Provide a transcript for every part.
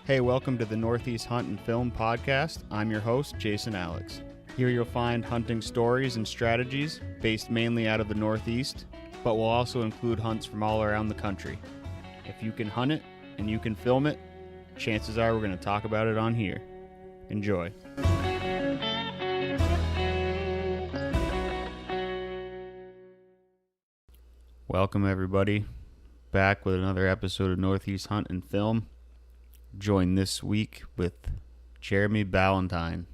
Hey, welcome to the Northeast Hunt and Film podcast. I'm your host, Jason Alex. Here you'll find hunting stories and strategies based mainly out of the Northeast, but will also include hunts from all around the country. If you can hunt it and you can film it, chances are we're going to talk about it on here. Enjoy. Welcome everybody, back with another episode of Northeast Hunt and Film. Joined this week with Jeremy Ballantyne.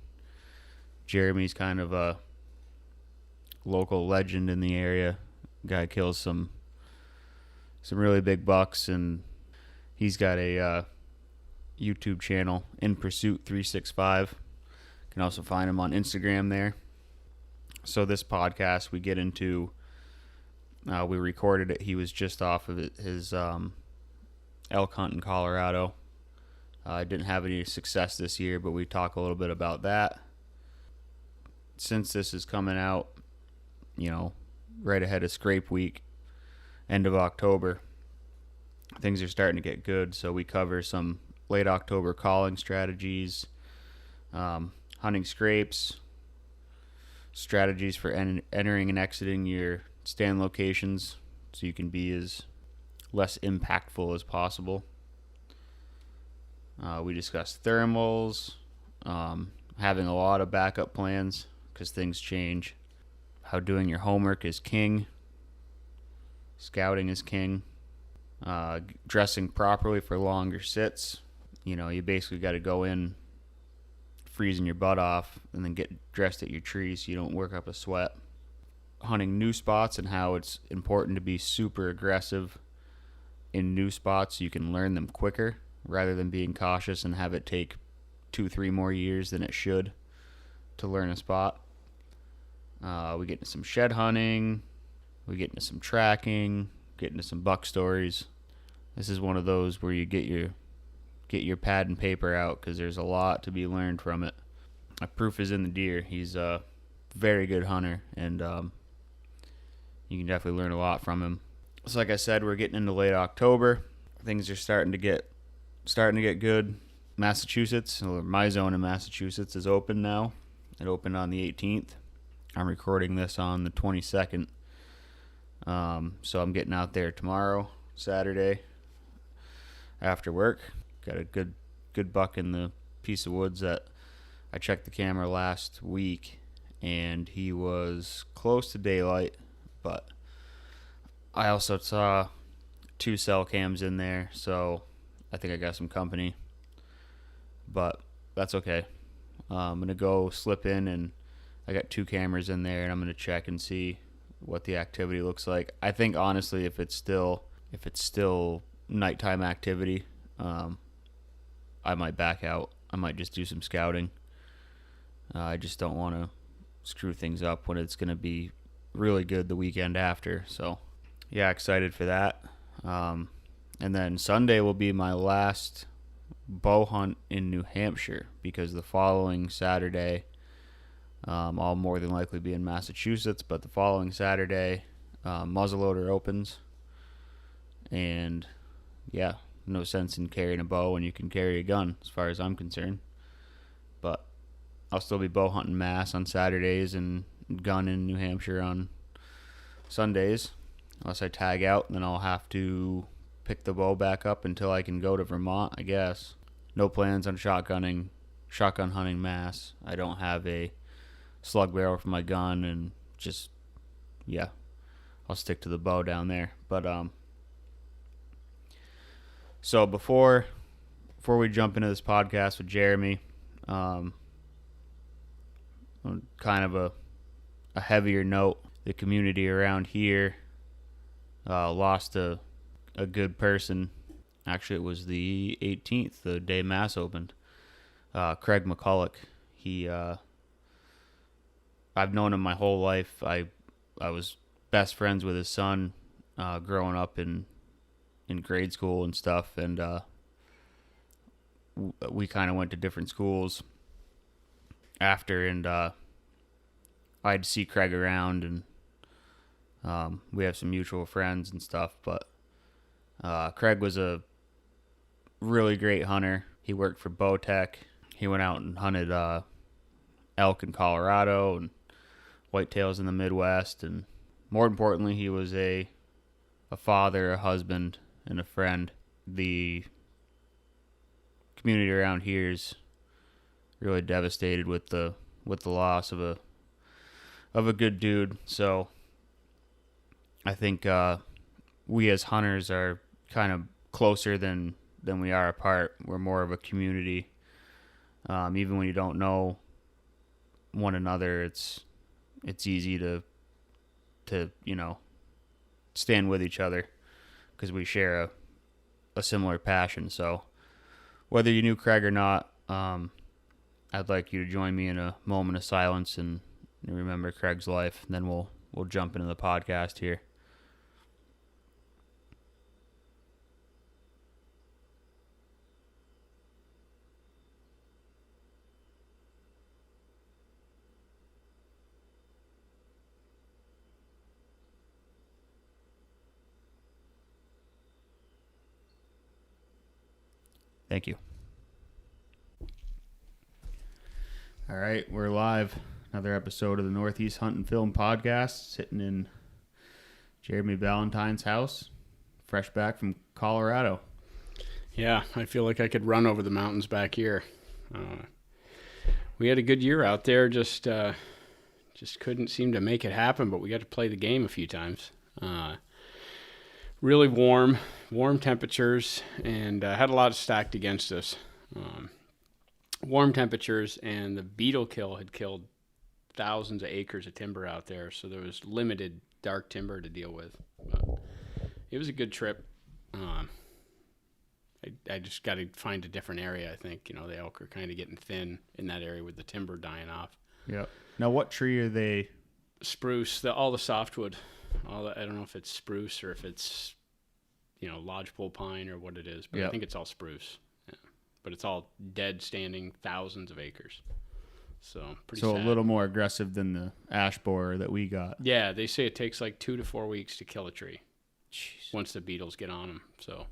Jeremy's kind of a local legend in the area. Guy kills some really big bucks, and he's got a YouTube channel, In Pursuit 365. Can also find him on Instagram there. So this podcast we get into, we recorded it. He was just off of his elk hunt in Colorado. I didn't have any success this year, but we talk a little bit about that. Since this is coming out, right ahead of scrape week, end of October, things are starting to get good. So we cover some late October calling strategies, hunting scrapes, strategies for entering and exiting your stand locations so you can be as less impactful as possible. We discussed thermals, having a lot of backup plans because things change, how doing your homework is king, scouting is king, dressing properly for longer sits. You basically got to go in freezing your butt off and then get dressed at your tree so you don't work up a sweat. Hunting new spots and how it's important to be super aggressive in new spots so you can learn them quicker, rather than being cautious and have it take 2-3 more years than it should to learn a spot. We get into some shed hunting, we get into some tracking, get into some buck stories. This is one of those where you get your pad and paper out because there's a lot to be learned from it. My proof is in the deer. He's a very good hunter, and you can definitely learn a lot from him. So like I said, we're getting into late October. Things are starting to get good. Massachusetts, or my zone in Massachusetts, is open now. It opened on the 18th. I'm recording this on the 22nd. So I'm getting out there tomorrow, Saturday, after work. Got a good buck in the piece of woods that I checked the camera last week, and he was close to daylight, but I also saw 2 cell cams in there, so I think I got some company, but that's okay. I'm going to go slip in, and I got 2 cameras in there, and I'm going to check and see what the activity looks like. I think, honestly, if it's still nighttime activity, I might back out. I might just do some scouting. I just don't want to screw things up when it's going to be really good the weekend after. So, yeah, excited for that. And then Sunday will be my last bow hunt in New Hampshire, because the following Saturday, I'll more than likely be in Massachusetts, but the following Saturday, muzzleloader opens. And yeah, no sense in carrying a bow when you can carry a gun, as far as I'm concerned. But I'll still be bow hunting Mass on Saturdays and gun in New Hampshire on Sundays, unless I tag out, and then I'll have to pick the bow back up until I can go to Vermont, I guess. No plans on shotgun hunting Mass. I don't have a slug barrel for my gun, and just, yeah, I'll stick to the bow down there. But so before we jump into this podcast with Jeremy, kind of a heavier note. The community around here lost a good person. Actually, it was the 18th, the day Mass opened. Craig McCulloch. I've known him my whole life. I was best friends with his son growing up in grade school and stuff, and we kind of went to different schools after, and I'd see Craig around, and we have some mutual friends and stuff, but Craig was a really great hunter. He worked for Bowtech. He went out and hunted elk in Colorado and whitetails in the Midwest. And more importantly, he was a father, a husband, and a friend. The community around here is really devastated with the loss of a good dude. So I think we as hunters are kind of closer than we are apart. We're more of a community. Even when you don't know one another, it's easy to stand with each other because we share a similar passion. So whether you knew Craig or not, I'd like you to join me in a moment of silence and remember Craig's life. And then we'll jump into the podcast here. Thank you. All right, we're live. Another episode of the Northeast Hunt and Film Podcast, sitting in Jeremy Ballantyne's house, fresh back from Colorado. Yeah, I feel like I could run over the mountains back here. We had a good year out there, just couldn't seem to make it happen, but we got to play the game a few times. Really warm temperatures, and had a lot of stacked against us. Warm temperatures, and the beetle kill had killed thousands of acres of timber out there, so there was limited dark timber to deal with. But it was a good trip. I just got to find a different area, I think. The elk are kind of getting thin in that area with the timber dying off. Yep. Now, what tree are they? Spruce, all the softwood. I don't know if it's spruce or if it's, lodgepole pine or what it is, but I think it's all spruce. Yeah. But it's all dead standing, thousands of acres. So pretty sad. A little more aggressive than the ash borer that we got. Yeah, they say it takes like 2 to 4 weeks to kill a tree. Jeez. Once the beetles get on them. So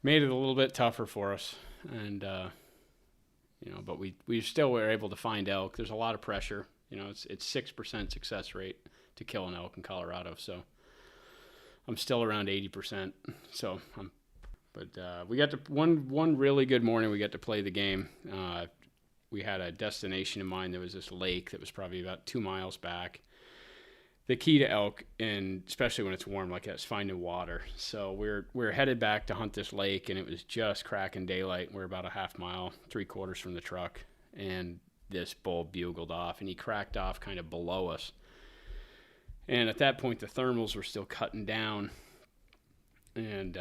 made it a little bit tougher for us. And, but we still were able to find elk. There's a lot of pressure. It's 6% success rate to kill an elk in Colorado. So I'm still around 80%. So we got to one really good morning. We got to play the game. We had a destination in mind. There was this lake that was probably about 2 miles back. The key to elk, and especially when it's warm like that, is finding water. So we're headed back to hunt this lake, and it was just cracking daylight. We're about a half mile, 3/4 from the truck, and this bull bugled off, and he cracked off kind of below us. And at that point, the thermals were still cutting down, and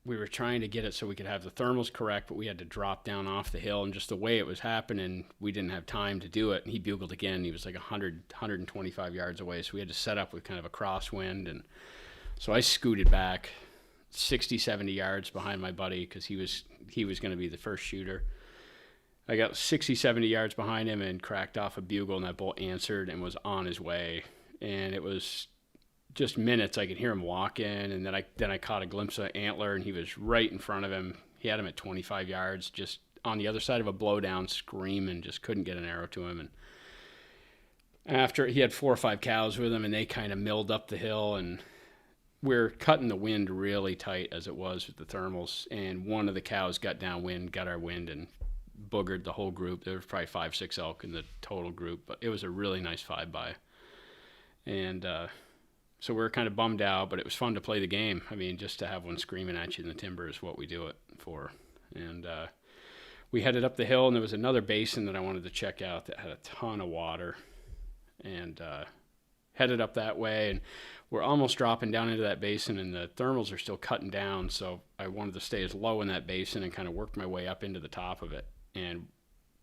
we were trying to get it so we could have the thermals correct, but we had to drop down off the hill, and just the way it was happening, we didn't have time to do it. And he bugled again. He was like 125 yards away, so we had to set up with kind of a crosswind. And so I scooted back 60, 70 yards behind my buddy because he was going to be the first shooter. I got 60, 70 yards behind him and cracked off a bugle, and that bull answered and was on his way. And it was just minutes. I could hear him walking, and then I caught a glimpse of antler, and he was right in front of him. He had him at 25 yards, just on the other side of a blowdown, screaming, just couldn't get an arrow to him. And after, he had 4 or 5 cows with him, and they kind of milled up the hill, and we're cutting the wind really tight as it was with the thermals, and one of the cows got downwind, got our wind, and boogered the whole group. There was probably 5, 6 elk in the total group, but it was a really nice 5-by. And so we were kind of bummed out, but it was fun to play the game. I mean, just to have one screaming at you in the timber is what we do it for. And we headed up the hill, and there was another basin that I wanted to check out that had a ton of water. And headed up that way, and we're almost dropping down into that basin, and the thermals are still cutting down, so I wanted to stay as low in that basin and kind of work my way up into the top of it. And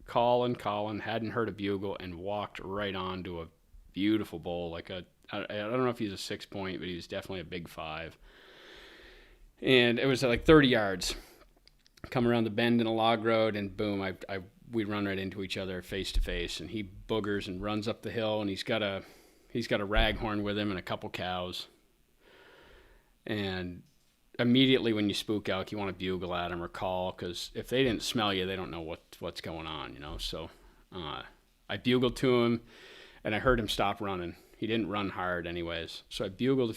calling, hadn't heard a bugle, and walked right onto a beautiful bull, I don't know if he's a 6-point, but he was definitely a big 5. And it was like 30 yards. Come around the bend in a log road, and boom, we run right into each other face to face. And he boogers and runs up the hill, and he's got a raghorn with him and a couple cows. And immediately when you spook elk, you want to bugle at them or call, because if they didn't smell you, they don't know what's going on, So I bugled to him, and I heard him stop running. He didn't run hard anyways. So I bugled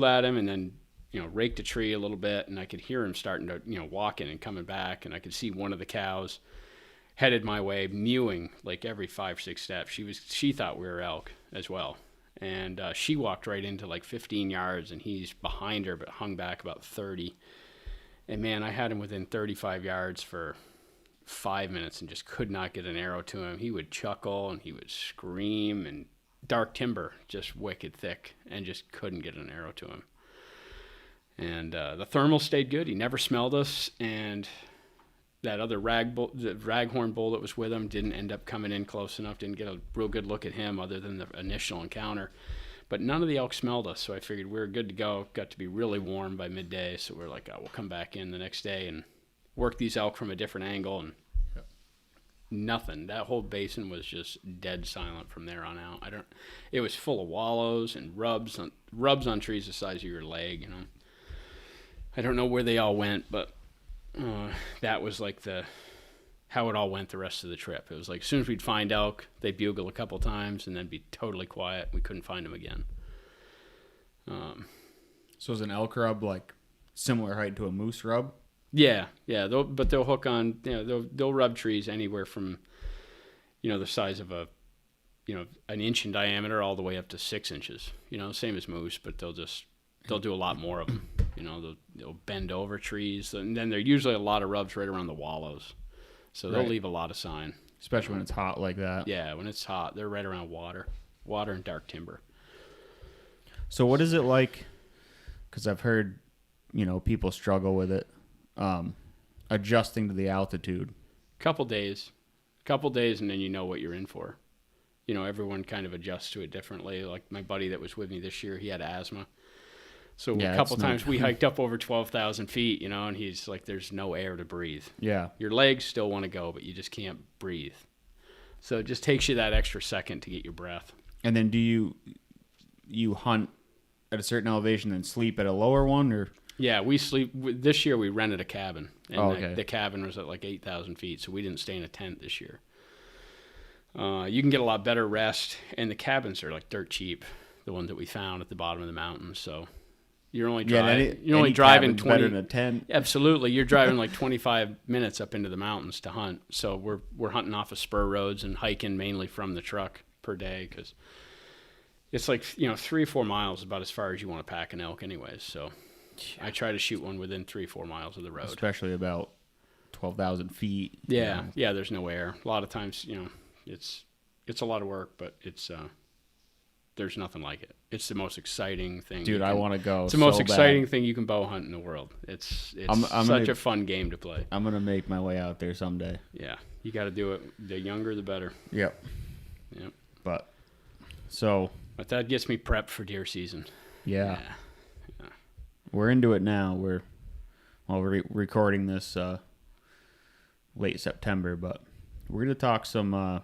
at him, and then, raked a tree a little bit, and I could hear him starting to, walking and coming back, and I could see one of the cows headed my way, mewing like every 5-6 steps. She thought we were elk as well. And she walked right into like 15 yards, and he's behind her, but hung back about 30. And man, I had him within 35 yards for 5 minutes and just could not get an arrow to him. He would chuckle and he would scream, and dark timber, just wicked thick, and just couldn't get an arrow to him. And the thermal stayed good. He never smelled us, and that other raghorn bull that was with him didn't end up coming in close enough, didn't get a real good look at him other than the initial encounter. But none of the elk smelled us, so I figured we were good to go. Got to be really warm by midday, so we're like, we'll come back in the next day and work these elk from a different angle, and nothing. That whole basin was just dead silent from there on out. It was full of wallows and rubs on trees the size of your leg, I don't know where they all went, but that was like how it all went the rest of the trip. It was like as soon as we'd find elk, they'd bugle a couple times and then be totally quiet. We couldn't find them again. So is an elk rub like similar height to a moose rub? Yeah. They'll hook on. They'll rub trees anywhere from, the size of an inch in diameter all the way up to 6 inches. Same as moose, but they'll do a lot more of them. They'll bend over trees, and then there are usually a lot of rubs right around the wallows. So they'll leave a lot of sign. Especially when it's hot like that. Yeah, when it's hot, they're right around water and dark timber. So what is it like, because I've heard, people struggle with it, adjusting to the altitude? Couple days, and then you know what you're in for. Everyone kind of adjusts to it differently. Like my buddy that was with me this year, he had asthma. So a couple times we hiked up over 12,000 feet, and he's like, there's no air to breathe. Yeah. Your legs still want to go, but you just can't breathe. So it just takes you that extra second to get your breath. And then do you hunt at a certain elevation and sleep at a lower one, or? Yeah, we sleep. This year we rented a cabin. And the cabin was at like 8,000 feet, so we didn't stay in a tent this year. You can get a lot better rest, and the cabins are like dirt cheap, the ones that we found at the bottom of the mountain, so... You're only driving 20. Better than a tent. Absolutely, you're driving like 25 minutes up into the mountains to hunt. So we're hunting off of spur roads and hiking mainly from the truck per day, because it's like 3 or 4 miles is about as far as you want to pack an elk, anyways. So I try to shoot one within 3 or 4 miles of the road, especially about 12,000 feet. Yeah, there's no air. A lot of times, it's a lot of work, but it's there's nothing like it. It's the most exciting thing. Dude, I want to go. It's the most exciting thing you can bow hunt in the world. It's such a fun game to play. I'm going to make my way out there someday. Yeah, you got to do it. The younger, the better. Yep. But that gets me prepped for deer season. Yeah. We're into it now. We're recording this late September, but we're going to talk we're going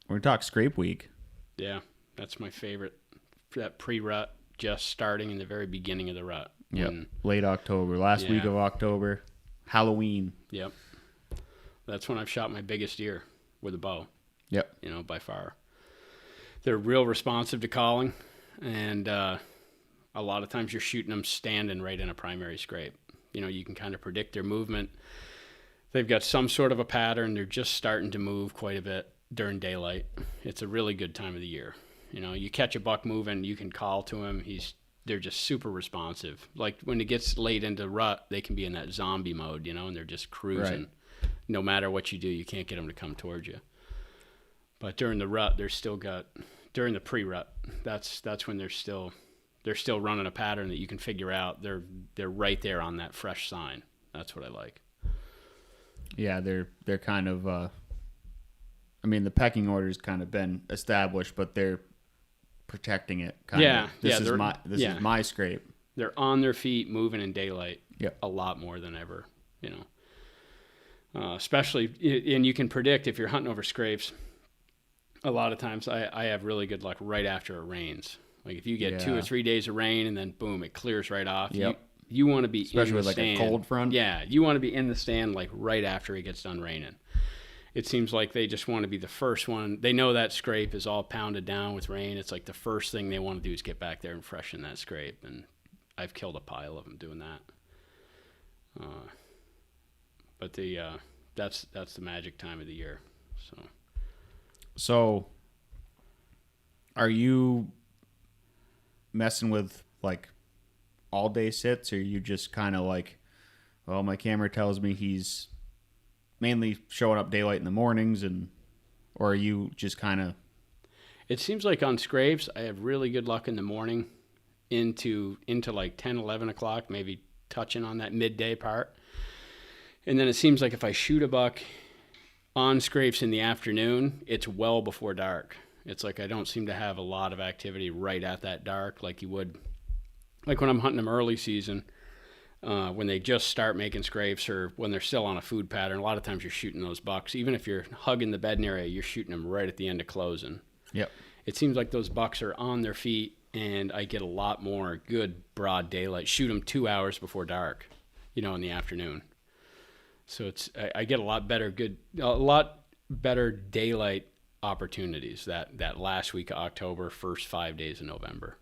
to talk scrape week. Yeah. That's my favorite. That pre-rut, just starting in the very beginning of the rut. Yep. Late October, last week of October, Halloween. Yep. That's when I've shot my biggest deer with a bow. Yep. By far. They're real responsive to calling, and a lot of times you're shooting them standing right in a primary scrape. You can kind of predict their movement. They've got some sort of a pattern. They're just starting to move quite a bit during daylight. It's a really good time of the year. You catch a buck moving, you can call to him. They're just super responsive. Like when it gets late into rut, they can be in that zombie mode, and they're just cruising. Right. No matter what you do, you can't get them to come towards you. But during the rut, during the pre-rut, that's when they're still running a pattern that you can figure out. They're right there on that fresh sign. That's what I like. Yeah, they're kind of. The pecking order's kind of been established, but they're protecting it. This is my scrape. They're on their feet, moving in daylight. Yep. A lot more than ever. Especially, and you can predict if you're hunting over scrapes. A lot of times, I have really good luck right after it rains. Like if you get 2 or 3 days of rain and then boom, it clears right off. Yep. you want to be especially in the with like stand. a cold front. Yeah, you want to be in the stand like right after it gets done raining. It seems like they just want to be the first one. They know that scrape is all pounded down with rain. It's like the first thing they want to do is get back there and freshen that scrape. And I've killed a pile of them doing that. But that's the magic time of the year. So are you messing with like all day sits, or are you just kind of like, well, my camera tells me he's mainly showing up daylight in the mornings, or are you just kind of... It seems like on scrapes, I have really good luck in the morning into like 10, 11 o'clock, maybe touching on that midday part. And then it seems like if I shoot a buck on scrapes in the afternoon, it's well before dark. It's like I don't seem to have a lot of activity right at that dark like you would. Like when I'm hunting them early season, when they just start making scrapes or when they're still on a food pattern, a lot of times you're shooting those bucks. Even if you're hugging the bedding area, you're shooting them right at the end of closing. Yep. It seems like those bucks are on their feet, and I get a lot more good broad daylight. Shoot them 2 hours before dark, in the afternoon. So I get a lot better daylight opportunities that last week of October, first 5 days of November.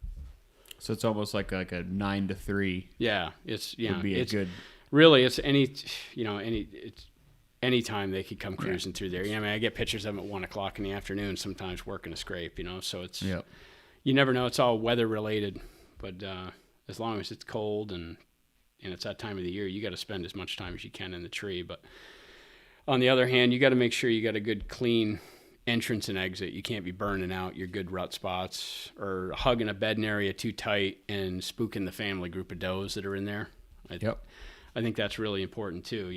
So it's almost like a 9 to 3. Yeah, it's would be a good. Really, it's any time they could come cruising through there. I get pictures of them at 1 o'clock in the afternoon, sometimes working a scrape. So it's you never know. It's all weather related, but as long as it's cold and it's that time of the year, you got to spend as much time as you can in the tree. But on the other hand, you got to make sure you got a good clean entrance and exit. You can't be burning out your good rut spots or hugging a bedding area too tight and spooking the family group of does that are in there. I think that's really important too.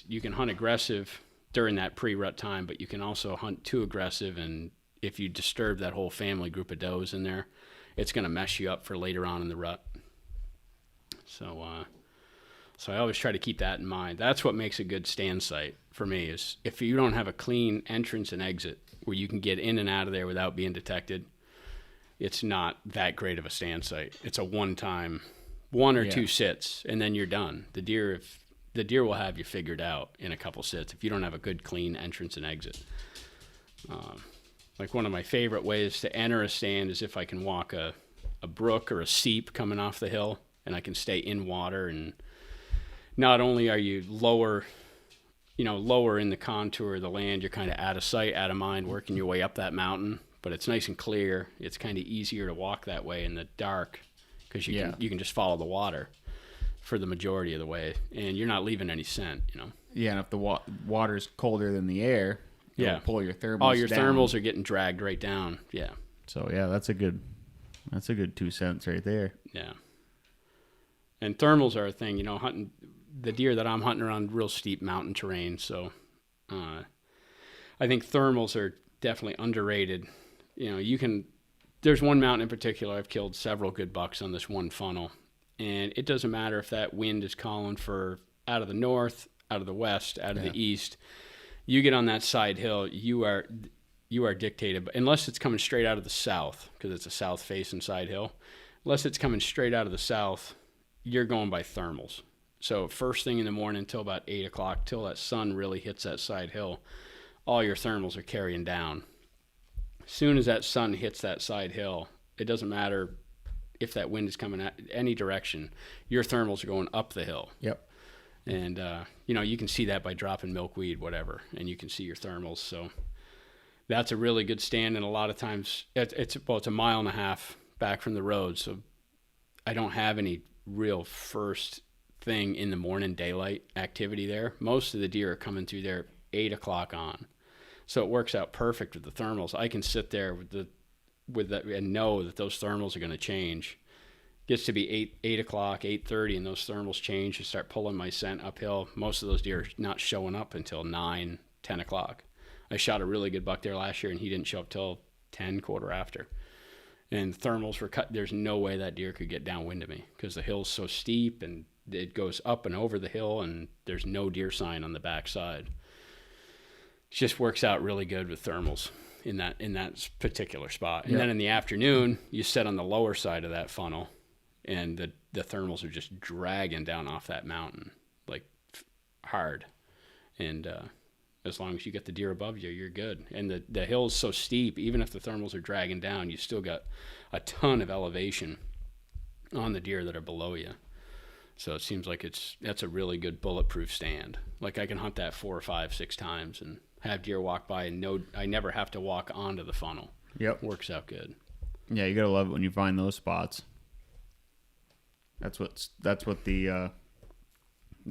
You can hunt aggressive during that pre-rut time, but you can also hunt too aggressive, and if you disturb that whole family group of does in there, it's going to mess you up for later on in the rut. So I always try to keep that in mind. That's what makes a good stand site for me, is if you don't have a clean entrance and exit where you can get in and out of there without being detected, it's not that great of a stand site. It's a one-time, 1 or 2 sits, and then you're done. The deer will have you figured out in a couple sits if you don't have a good, clean entrance and exit. Like one of my favorite ways to enter a stand is if I can walk a brook or a seep coming off the hill, and I can stay in water, and not only are you lower in the contour of the land, you're kind of out of sight, out of mind, working your way up that mountain, but it's nice and clear. It's kind of easier to walk that way in the dark because you can just follow the water for the majority of the way, and you're not leaving any scent, Yeah, and if the water's colder than the air, it'll pull your thermals all your down. thermals are getting dragged right down. Yeah. So that's a good 2 cents right there. Yeah. And thermals are a thing, hunting the deer that I'm hunting around real steep mountain terrain. So I think thermals are definitely underrated. There's one mountain in particular, I've killed several good bucks on this one funnel. And it doesn't matter if that wind is calling for out of the north, out of the west, out of the east. You get on that side hill, you are dictated, unless it's coming straight out of the south, because it's a south-facing side hill. Unless it's coming straight out of the south, you're going by thermals. So first thing in the morning until about 8 o'clock, till that sun really hits that side hill, all your thermals are carrying down. As soon as that sun hits that side hill, it doesn't matter if that wind is coming at any direction, your thermals are going up the hill. Yep. And, you can see that by dropping milkweed, whatever, and you can see your thermals. So that's a really good stand. And a lot of times it's a mile and a half back from the road. So I don't have any real first thing in the morning daylight activity there. Most of the deer are coming through there 8 o'clock on. So it works out perfect with the thermals. I can sit there with that and know that those thermals are going to change. Gets to be 8 o'clock, 8:30, and those thermals change and start pulling my scent uphill. Most of those deer are not showing up until 9, 10 o'clock. I shot a really good buck there last year, and he didn't show up till 10, quarter after. And thermals were cut. There's no way that deer could get downwind of me because the hill's so steep and it goes up and over the hill, and there's no deer sign on the backside. It just works out really good with thermals in that particular spot. And then in the afternoon, you sit on the lower side of that funnel, and the thermals are just dragging down off that mountain like hard. And as long as you get the deer above you, you're good. And the hill's so steep, even if the thermals are dragging down, you still got a ton of elevation on the deer that are below you. So it seems like that's a really good bulletproof stand. Like I can hunt that 4 or 5, 6 times and have deer walk by and know I never have to walk onto the funnel. Yep. Works out good. Yeah, you gotta love it when you find those spots. That's what the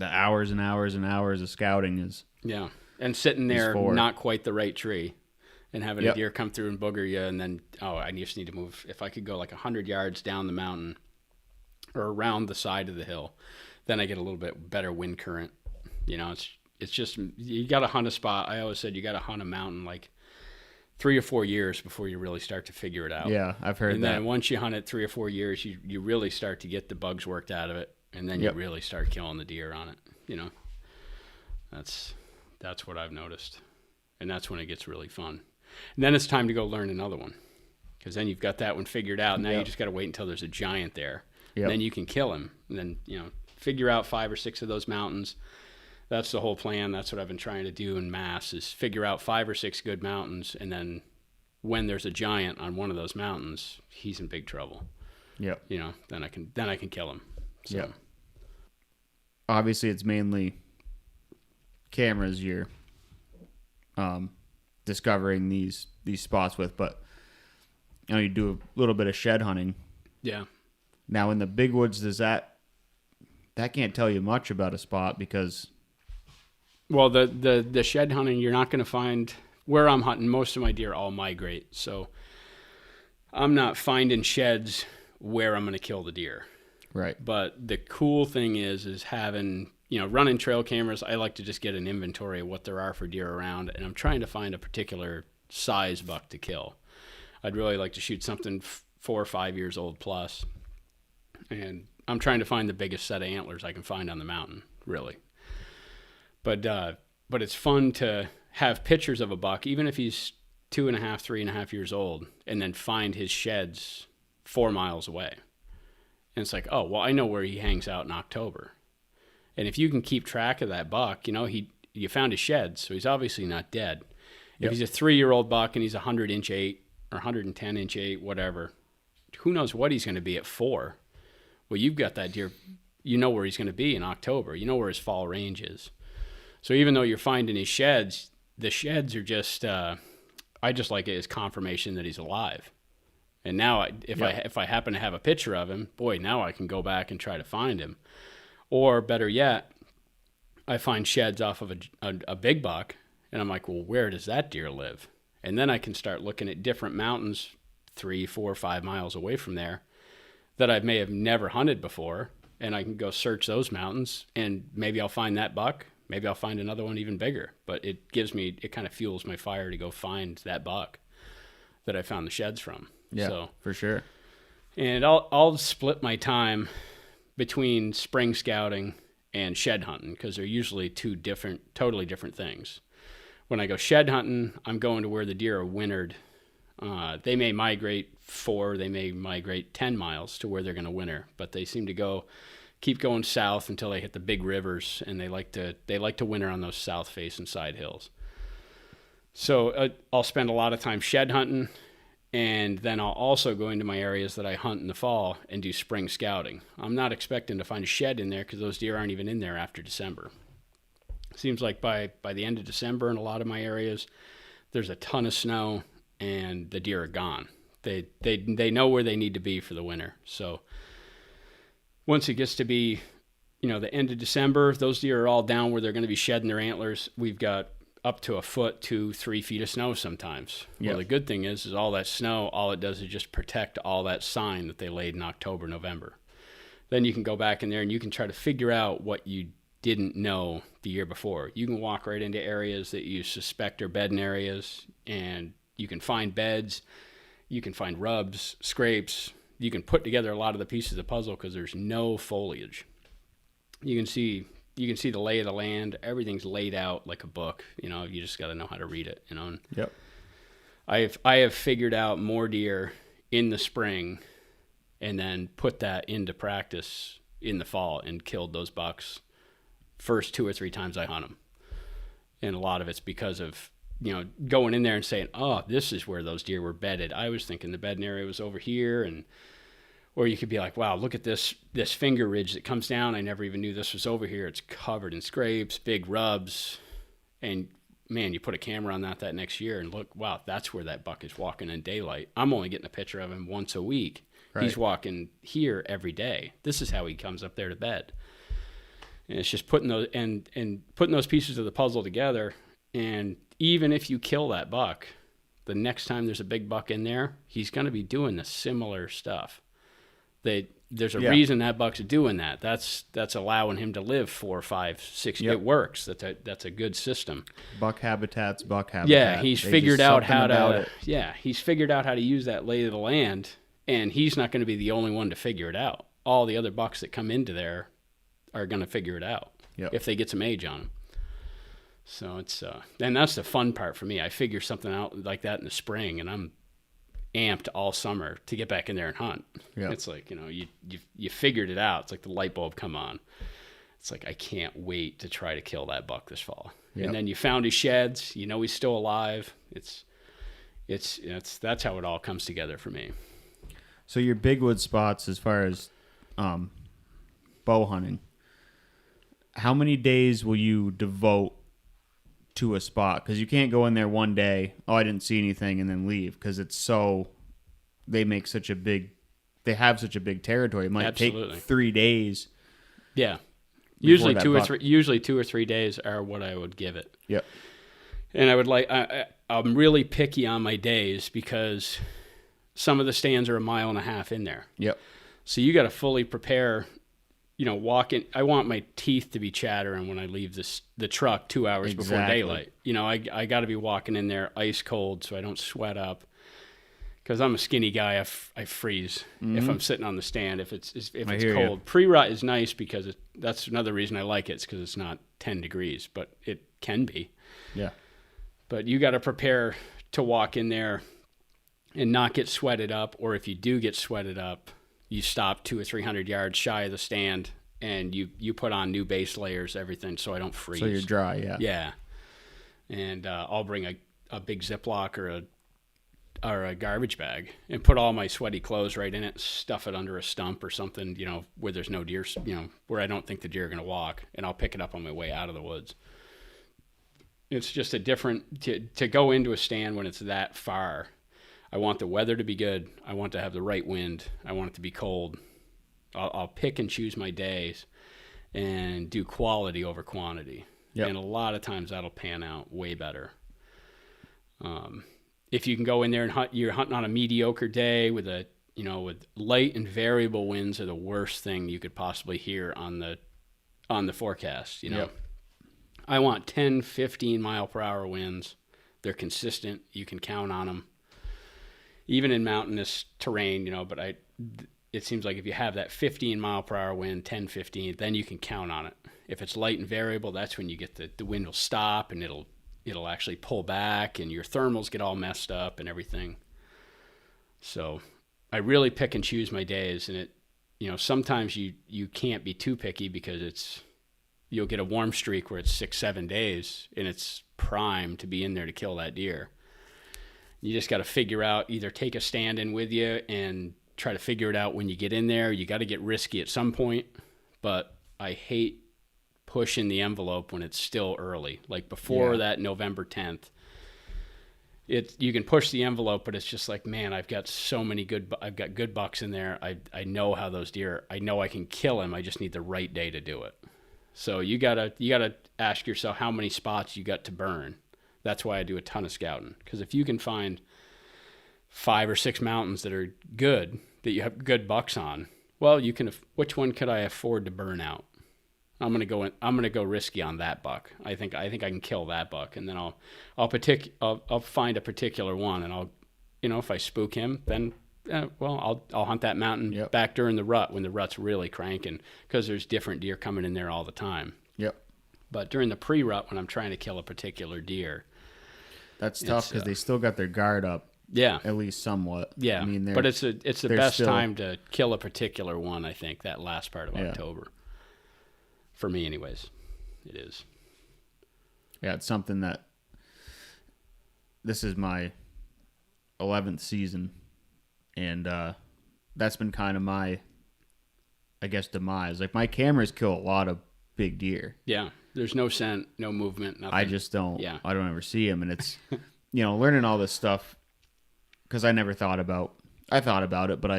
hours and hours and hours of scouting is. Yeah, and sitting there, not quite the right tree, and having a deer come through and booger you, and then I just need to move. If I could go like 100 yards down the mountain or around the side of the hill, then I get a little bit better wind current. You know, it's just you got to hunt a spot. I always said you got to hunt a mountain like 3 or 4 years before you really start to figure it out. Yeah, I've heard and that. And then once you hunt it 3 or 4 years, you really start to get the bugs worked out of it, and then you really start killing the deer on it. You know, that's what I've noticed, and that's when it gets really fun. And then it's time to go learn another one, because then you've got that one figured out. Now you just got to wait until there's a giant there, and then you can kill him, and then figure out 5 or 6 of those mountains. That's the whole plan. That's what I've been trying to do in mass, is figure out 5 or 6 good mountains, and then when there's a giant on one of those mountains, he's in big trouble. Yep. Then I can kill him. So. Yep. Obviously, it's mainly cameras you're discovering these spots with, but you do a little bit of shed hunting. Yeah. Now, in the big woods, that can't tell you much about a spot because... Well, the shed hunting, you're not going to find... Where I'm hunting, most of my deer all migrate, so I'm not finding sheds where I'm going to kill the deer. Right. But the cool thing is having, running trail cameras, I like to just get an inventory of what there are for deer around, and I'm trying to find a particular size buck to kill. I'd really like to shoot something 4 or 5 years old plus, and I'm trying to find the biggest set of antlers I can find on the mountain, really. But it's fun to have pictures of a buck, even if he's 2.5, 3.5 years old, and then find his sheds 4 miles away. And it's like, oh, well, I know where he hangs out in October. And if you can keep track of that buck, you found his sheds, so he's obviously not dead. If he's a 3-year-old buck and he's 100-inch 8 or 110-inch 8, whatever, who knows what he's going to be at 4? Well, you've got that deer. You know where he's going to be in October. You know where his fall range is. So even though you're finding his sheds, the sheds are just, I just like it as confirmation that he's alive. And now if I happen to have a picture of him, boy, now I can go back and try to find him. Or better yet, I find sheds off of a big buck, and I'm like, well, where does that deer live? And then I can start looking at different mountains 3, 4, 5 miles away from there that I may have never hunted before, and I can go search those mountains, and maybe I'll find that buck. Maybe I'll find another one even bigger. But it kind of fuels my fire to go find that buck that I found the sheds from. Yeah, so, for sure. And I'll split my time between spring scouting and shed hunting, because they're usually totally different things. When I go shed hunting, I'm going to where the deer are wintered. They may migrate 4, they may migrate 10 miles to where they're going to winter, but they seem to keep going south until they hit the big rivers, and they like to winter on those south-facing side hills. So I'll spend a lot of time shed hunting, and then I'll also go into my areas that I hunt in the fall and do spring scouting. I'm not expecting to find a shed in there because those deer aren't even in there after December. Seems like by the end of December in a lot of my areas, there's a ton of snow and the deer are gone. They know where they need to be for the winter. So once it gets to be, the end of December, those deer are all down where they're going to be shedding their antlers. We've got up to 1 foot to 3 feet of snow sometimes. Yep. Well, the good thing is all that snow, all it does is just protect all that sign that they laid in October, November. Then you can go back in there and you can try to figure out what you didn't know the year before. You can walk right into areas that you suspect are bedding areas, and you can find beds, you can find rubs, scrapes. You can put together a lot of the pieces of the puzzle because there's no foliage. You can see the lay of the land. Everything's laid out like a book. You just got to know how to read it. And yep. I have figured out more deer in the spring and then put that into practice in the fall and killed those bucks first 2 or 3 times I hunt them. And a lot of it's because of, going in there and saying, oh, this is where those deer were bedded. I was thinking the bedding area was over here. Or you could be like, wow, look at this finger ridge that comes down. I never even knew this was over here. It's covered in scrapes, big rubs. And man, you put a camera on that next year and look, wow, that's where that buck is walking in daylight. I'm only getting a picture of him once a week. Right. He's walking here every day. This is how he comes up there to bed. And it's just putting those and putting those pieces of the puzzle together. And even if you kill that buck, the next time there's a big buck in there, he's going to be doing the similar stuff. There's a reason that buck's doing that. That's allowing him to live 4, 5, 6. Yep. It works. That's a good system. Buck habitat. Yeah, he's figured out how to. Yeah, he's figured out how to use that lay of the land, and he's not going to be the only one to figure it out. All the other bucks that come into there are going to figure it out if they get some age on them. So it's and that's the fun part for me. I figure something out like that in the spring, and I'm amped all summer to get back in there and hunt. Yep. It's like, you figured it out. It's like the light bulb come on. It's like, I can't wait to try to kill that buck this fall. Yep. And then you found his sheds, he's still alive. That's how it all comes together for me. So your big wood spots, as far as bow hunting, how many days will you devote to a spot? Because you can't go in there one day, I didn't see anything, and then leave, because they have such a big territory. It might take 3 days. Yeah. Usually 2 or 3 days are what I would give it. Yep. And I'm really picky on my days, because some of the stands are 1.5 miles in there. Yep. So you got to fully prepare. Walking, I want my teeth to be chattering when I leave the truck 2 hours before daylight. I got to be walking in there ice cold so I don't sweat up. Because I'm a skinny guy, I freeze if I'm sitting on the stand. If it's cold, pre-rut is nice because that's another reason I like it. It's because it's not 10 degrees, but it can be. Yeah. But you got to prepare to walk in there and not get sweated up, or if you do get sweated up, you stop 200 or 300 yards shy of the stand, and you put on new base layers, everything, so I don't freeze. So you're dry, yeah. Yeah. And I'll bring a big Ziploc or a garbage bag and put all my sweaty clothes right in it, stuff it under a stump or something, where there's no deer, where I don't think the deer are going to walk, and I'll pick it up on my way out of the woods. It's just a different, to go into a stand when it's that far. I want the weather to be good. I want to have the right wind. I want it to be cold. I'll pick and choose my days and do quality over quantity. Yep. And a lot of times that'll pan out way better. If you can go in there and hunt, you're hunting on a mediocre day with with light and variable winds are the worst thing you could possibly hear on the forecast. Yep. I want 10, 15 mile per hour winds. They're consistent. You can count on them. Even in mountainous terrain, but it seems like if you have that 15 mile per hour wind, 10, 15, then you can count on it. If it's light and variable, that's when you get the wind will stop and it'll actually pull back and your thermals get all messed up and everything. So I really pick and choose my days, and sometimes you can't be too picky because you'll get a warm streak where it's 6-7 days and it's prime to be in there to kill that deer. You just got to figure out, either take a stand in with you and try to figure it out when you get in there. You got to get risky at some point, but I hate pushing the envelope when it's still early. Like before that November 10th, you can push the envelope, but it's just like, man, I've got good bucks in there. I know how those deer, I know I can kill them. I just need the right day to do it. So you gotta ask yourself how many spots you got to burn. That's why I do a ton of scouting, because if you can find 5 or 6 mountains that are good, that you have good bucks on, well, which one could I afford to burn out? I'm gonna go risky on that buck. I think I can kill that buck, and then I'll find a particular one, and I'll, if I spook him, then I'll hunt that mountain back during the rut when the rut's really cranking, because there's different deer coming in there all the time. Yep. But during the pre-rut, when I'm trying to kill a particular deer, that's tough because they still got their guard up. Yeah. at least somewhat. Yeah. I mean, but it's the they're best still- time to kill a particular one, I think, that last part of Yeah. October. For me, anyways. It is. Yeah, it's something that this is my 11th season, and that's been kind of my, I guess, demise. Like, my cameras kill a lot of big deer. Yeah. There's no scent, no movement, nothing. I just don't. Yeah. I don't ever see them, and it's, learning all this stuff because I never thought about. I thought about it, but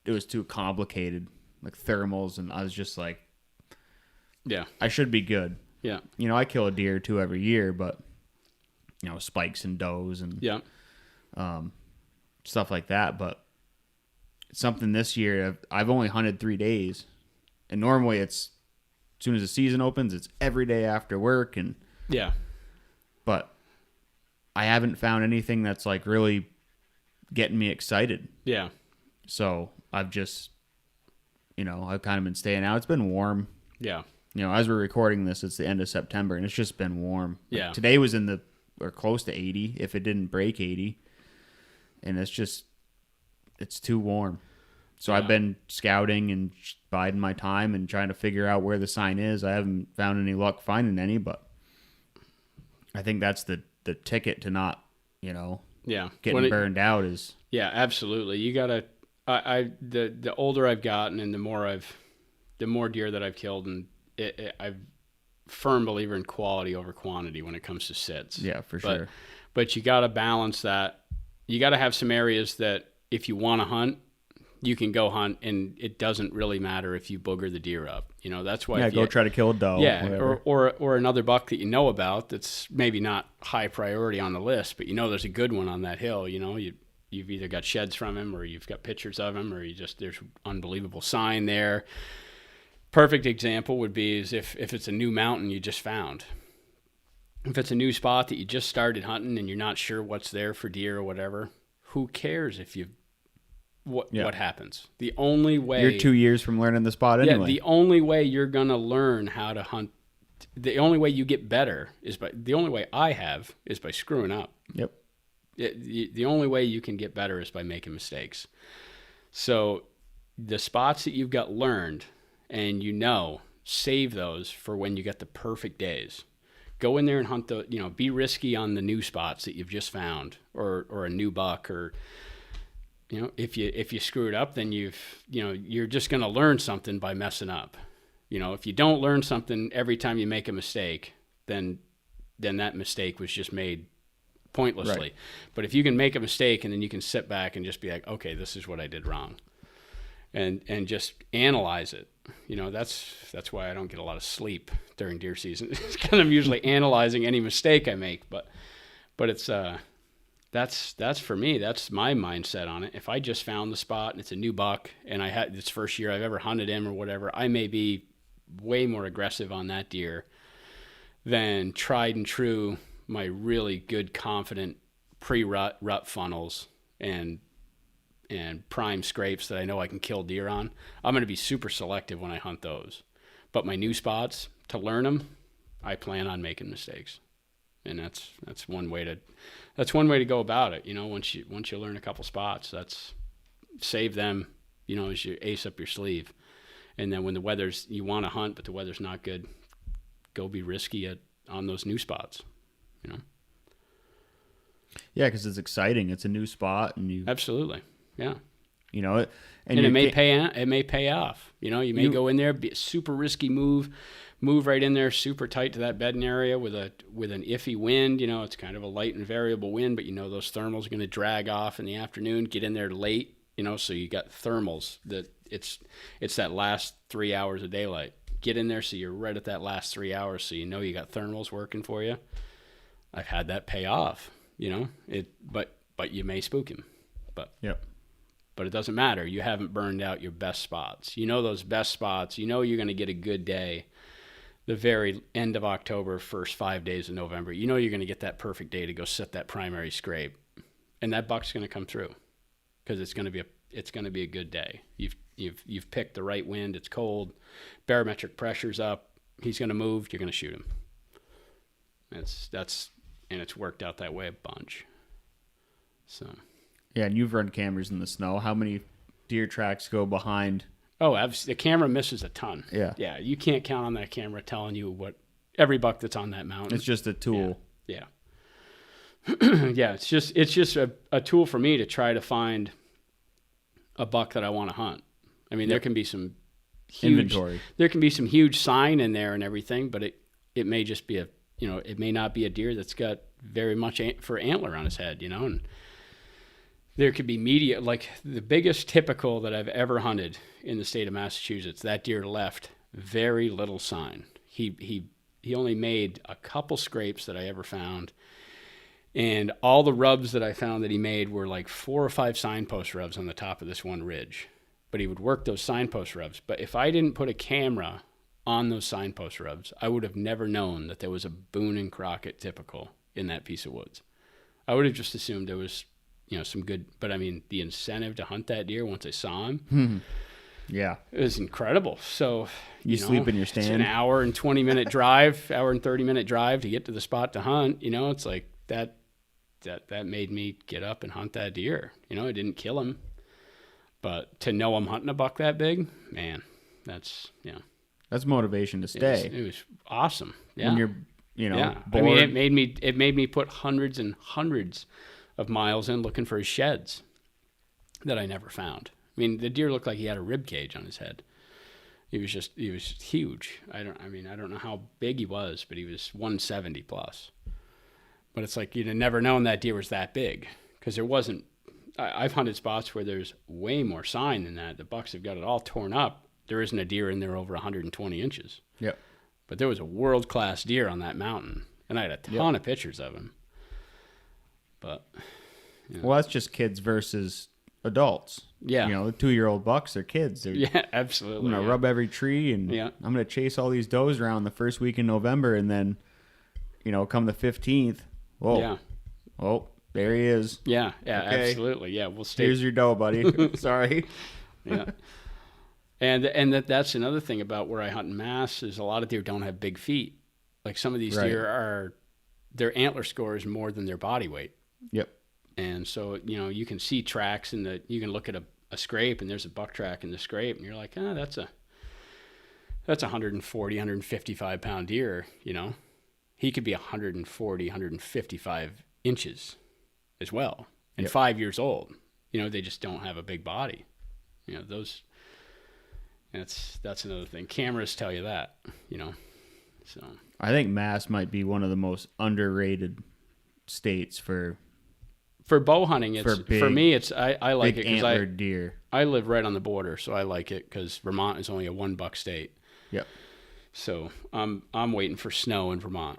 it was too complicated, like thermals, and I was just like, yeah, I should be good. Yeah. I kill a deer or two every year, but spikes and does and Yeah. Stuff like that. But something this year, I've only hunted 3 days, and normally it's as soon as the season opens, it's every day after work, and Yeah. but I haven't found anything that's like really getting me excited. Yeah. So I've just, I've kind of been staying out. It's been warm. Yeah. As we're recording this, it's the end of September, and it's just been warm. Like, Yeah. today was or close to 80, if it didn't break 80. And it's too warm. So Yeah. I've been scouting and biding my time and trying to figure out where the sign is. I haven't found any luck finding any, but I think that's the ticket to not, Yeah. getting burned out is. Yeah, absolutely. You gotta. The older I've gotten, and the more deer that I've killed, and I'm firm believer in quality over quantity when it comes to sits. Yeah, for sure. But you gotta balance that. You gotta have some areas that if you want to hunt, you can go hunt, and it doesn't really matter if you booger the deer up. That's why. Yeah, go try to kill a doe. Yeah, whatever. or another buck that you know about that's maybe not high priority on the list, but there's a good one on that hill. You've either got sheds from him, or you've got pictures of him, or there's unbelievable sign there. Perfect example would be is if it's a new mountain you just found. If it's a new spot that you just started hunting and you're not sure what's there for deer or whatever, who cares if what happens? The only way You're 2 years from learning the spot anyway. Yeah, the only way you're gonna learn how to hunt, the only way you get better the only way I have is by screwing up. Yep. The only way you can get better is by making mistakes. So the spots that you've got learned, and save those for when you get the perfect days. Go in there and hunt be risky on the new spots that you've just found, or a new buck, or if you screw it up, then you're just going to learn something by messing up. If you don't learn something every time you make a mistake, then that mistake was just made pointlessly. Right. But if you can make a mistake and then you can sit back and just be like, okay, this is what I did wrong, and just analyze it. That's why I don't get a lot of sleep during deer season. It's kind of usually analyzing any mistake I make, but it's that's for me. That's my mindset on it. If I just found the spot and it's a new buck and I had this first year I've ever hunted him or whatever, I may be way more aggressive on that deer than tried and true my really good, confident pre-rut funnels and prime scrapes that I know I can kill deer on. I'm going to be super selective when I hunt those. But my new spots, to learn them, I plan on making mistakes. And that's one way to go about it. Once you learn a couple spots, that's save them, as your ace up your sleeve. And then when you want to hunt, but the weather's not good, go be risky on those new spots, Yeah, because it's exciting. It's a new spot, and you Absolutely. Yeah. and it may pay off. You may go in there, be a super risky move right in there, super tight to that bedding area with an iffy wind. It's kind of a light and variable wind, but those thermals are going to drag off in the afternoon. Get in there late, so you got thermals that it's that last 3 hours of daylight. Get in there so you're right at that last 3 hours, so you got thermals working for you. I've had that pay off. But you may spook him. Yep. But it doesn't matter. You haven't burned out your best spots. Those best spots. You're going to get a good day the very end of October, first 5 days of November. You're going to get that perfect day to go set that primary scrape. And that buck's going to come through because it's going to be a good day. You've picked the right wind. It's cold. Barometric pressure's up. He's going to move. You're going to shoot him. And it's worked out that way a bunch. So Yeah, and you've run cameras in the snow. How many deer tracks go behind? Oh, the camera misses a ton. Yeah. Yeah, you can't count on that camera telling you what every buck that's on that mountain. It's just a tool. Yeah. Yeah, it's just a tool for me to try to find a buck that I want to hunt. I mean, there can be some huge inventory. There can be some huge sign in there and everything, but it may just be it may not be a deer that's got very much for antler on his head, and there could be media, like the biggest typical that I've ever hunted in the state of Massachusetts. That deer left very little sign. He only made a couple scrapes that I ever found. And all the rubs that I found that he made were like 4 or 5 signpost rubs on the top of this one ridge. But he would work those signpost rubs. But if I didn't put a camera on those signpost rubs, I would have never known that there was a Boone and Crockett typical in that piece of woods. I would have just assumed there was, some good, but I mean, the incentive to hunt that deer once I saw him, yeah, it was incredible. So you sleep in your stand. It's an hour and 20-minute drive, hour and 30-minute drive to get to the spot to hunt. It's like that made me get up and hunt that deer. I didn't kill him, but to know I'm hunting a buck that big, man, that's motivation to stay. It was awesome. Yeah. When you're, bored. I mean, it made me put hundreds and hundreds of miles in looking for his sheds that I never found. I mean, the deer looked like he had a rib cage on his head. He was huge. I don't know how big he was, but he was 170 plus. But it's like you'd have never known that deer was that big because there wasn't. I've hunted spots where there's way more sign than that. The bucks have got it all torn up. There isn't a deer in there over 120 inches. Yep. But there was a world-class deer on that mountain, and I had a ton of pictures of him. But well, that's just kids versus adults. Yeah. The 2-year-old bucks are kids. Yeah, absolutely. I'm going to rub every tree, and I'm going to chase all these does around the first week in November, and then, come the 15th, whoa. Yeah. Oh, there he is. Yeah, Okay. Absolutely. Yeah, we'll stay. Here's your doe, buddy. Sorry. Yeah. And that's another thing about where I hunt in Mass is a lot of deer don't have big feet. Like some of these deer their antler score is more than their body weight. Yep. And so, you can see tracks you can look at a scrape and there's a buck track in the scrape and you're like, that's a 140, 155 pound deer, He could be 140, 155 inches as well and 5 years old. They just don't have a big body. That's another thing. Cameras tell you that, So I think Mass might be one of the most underrated states for bow hunting. For me, I like it because deer. I live right on the border, so I like it because Vermont is only a 1 buck state. Yep. So I'm waiting for snow in Vermont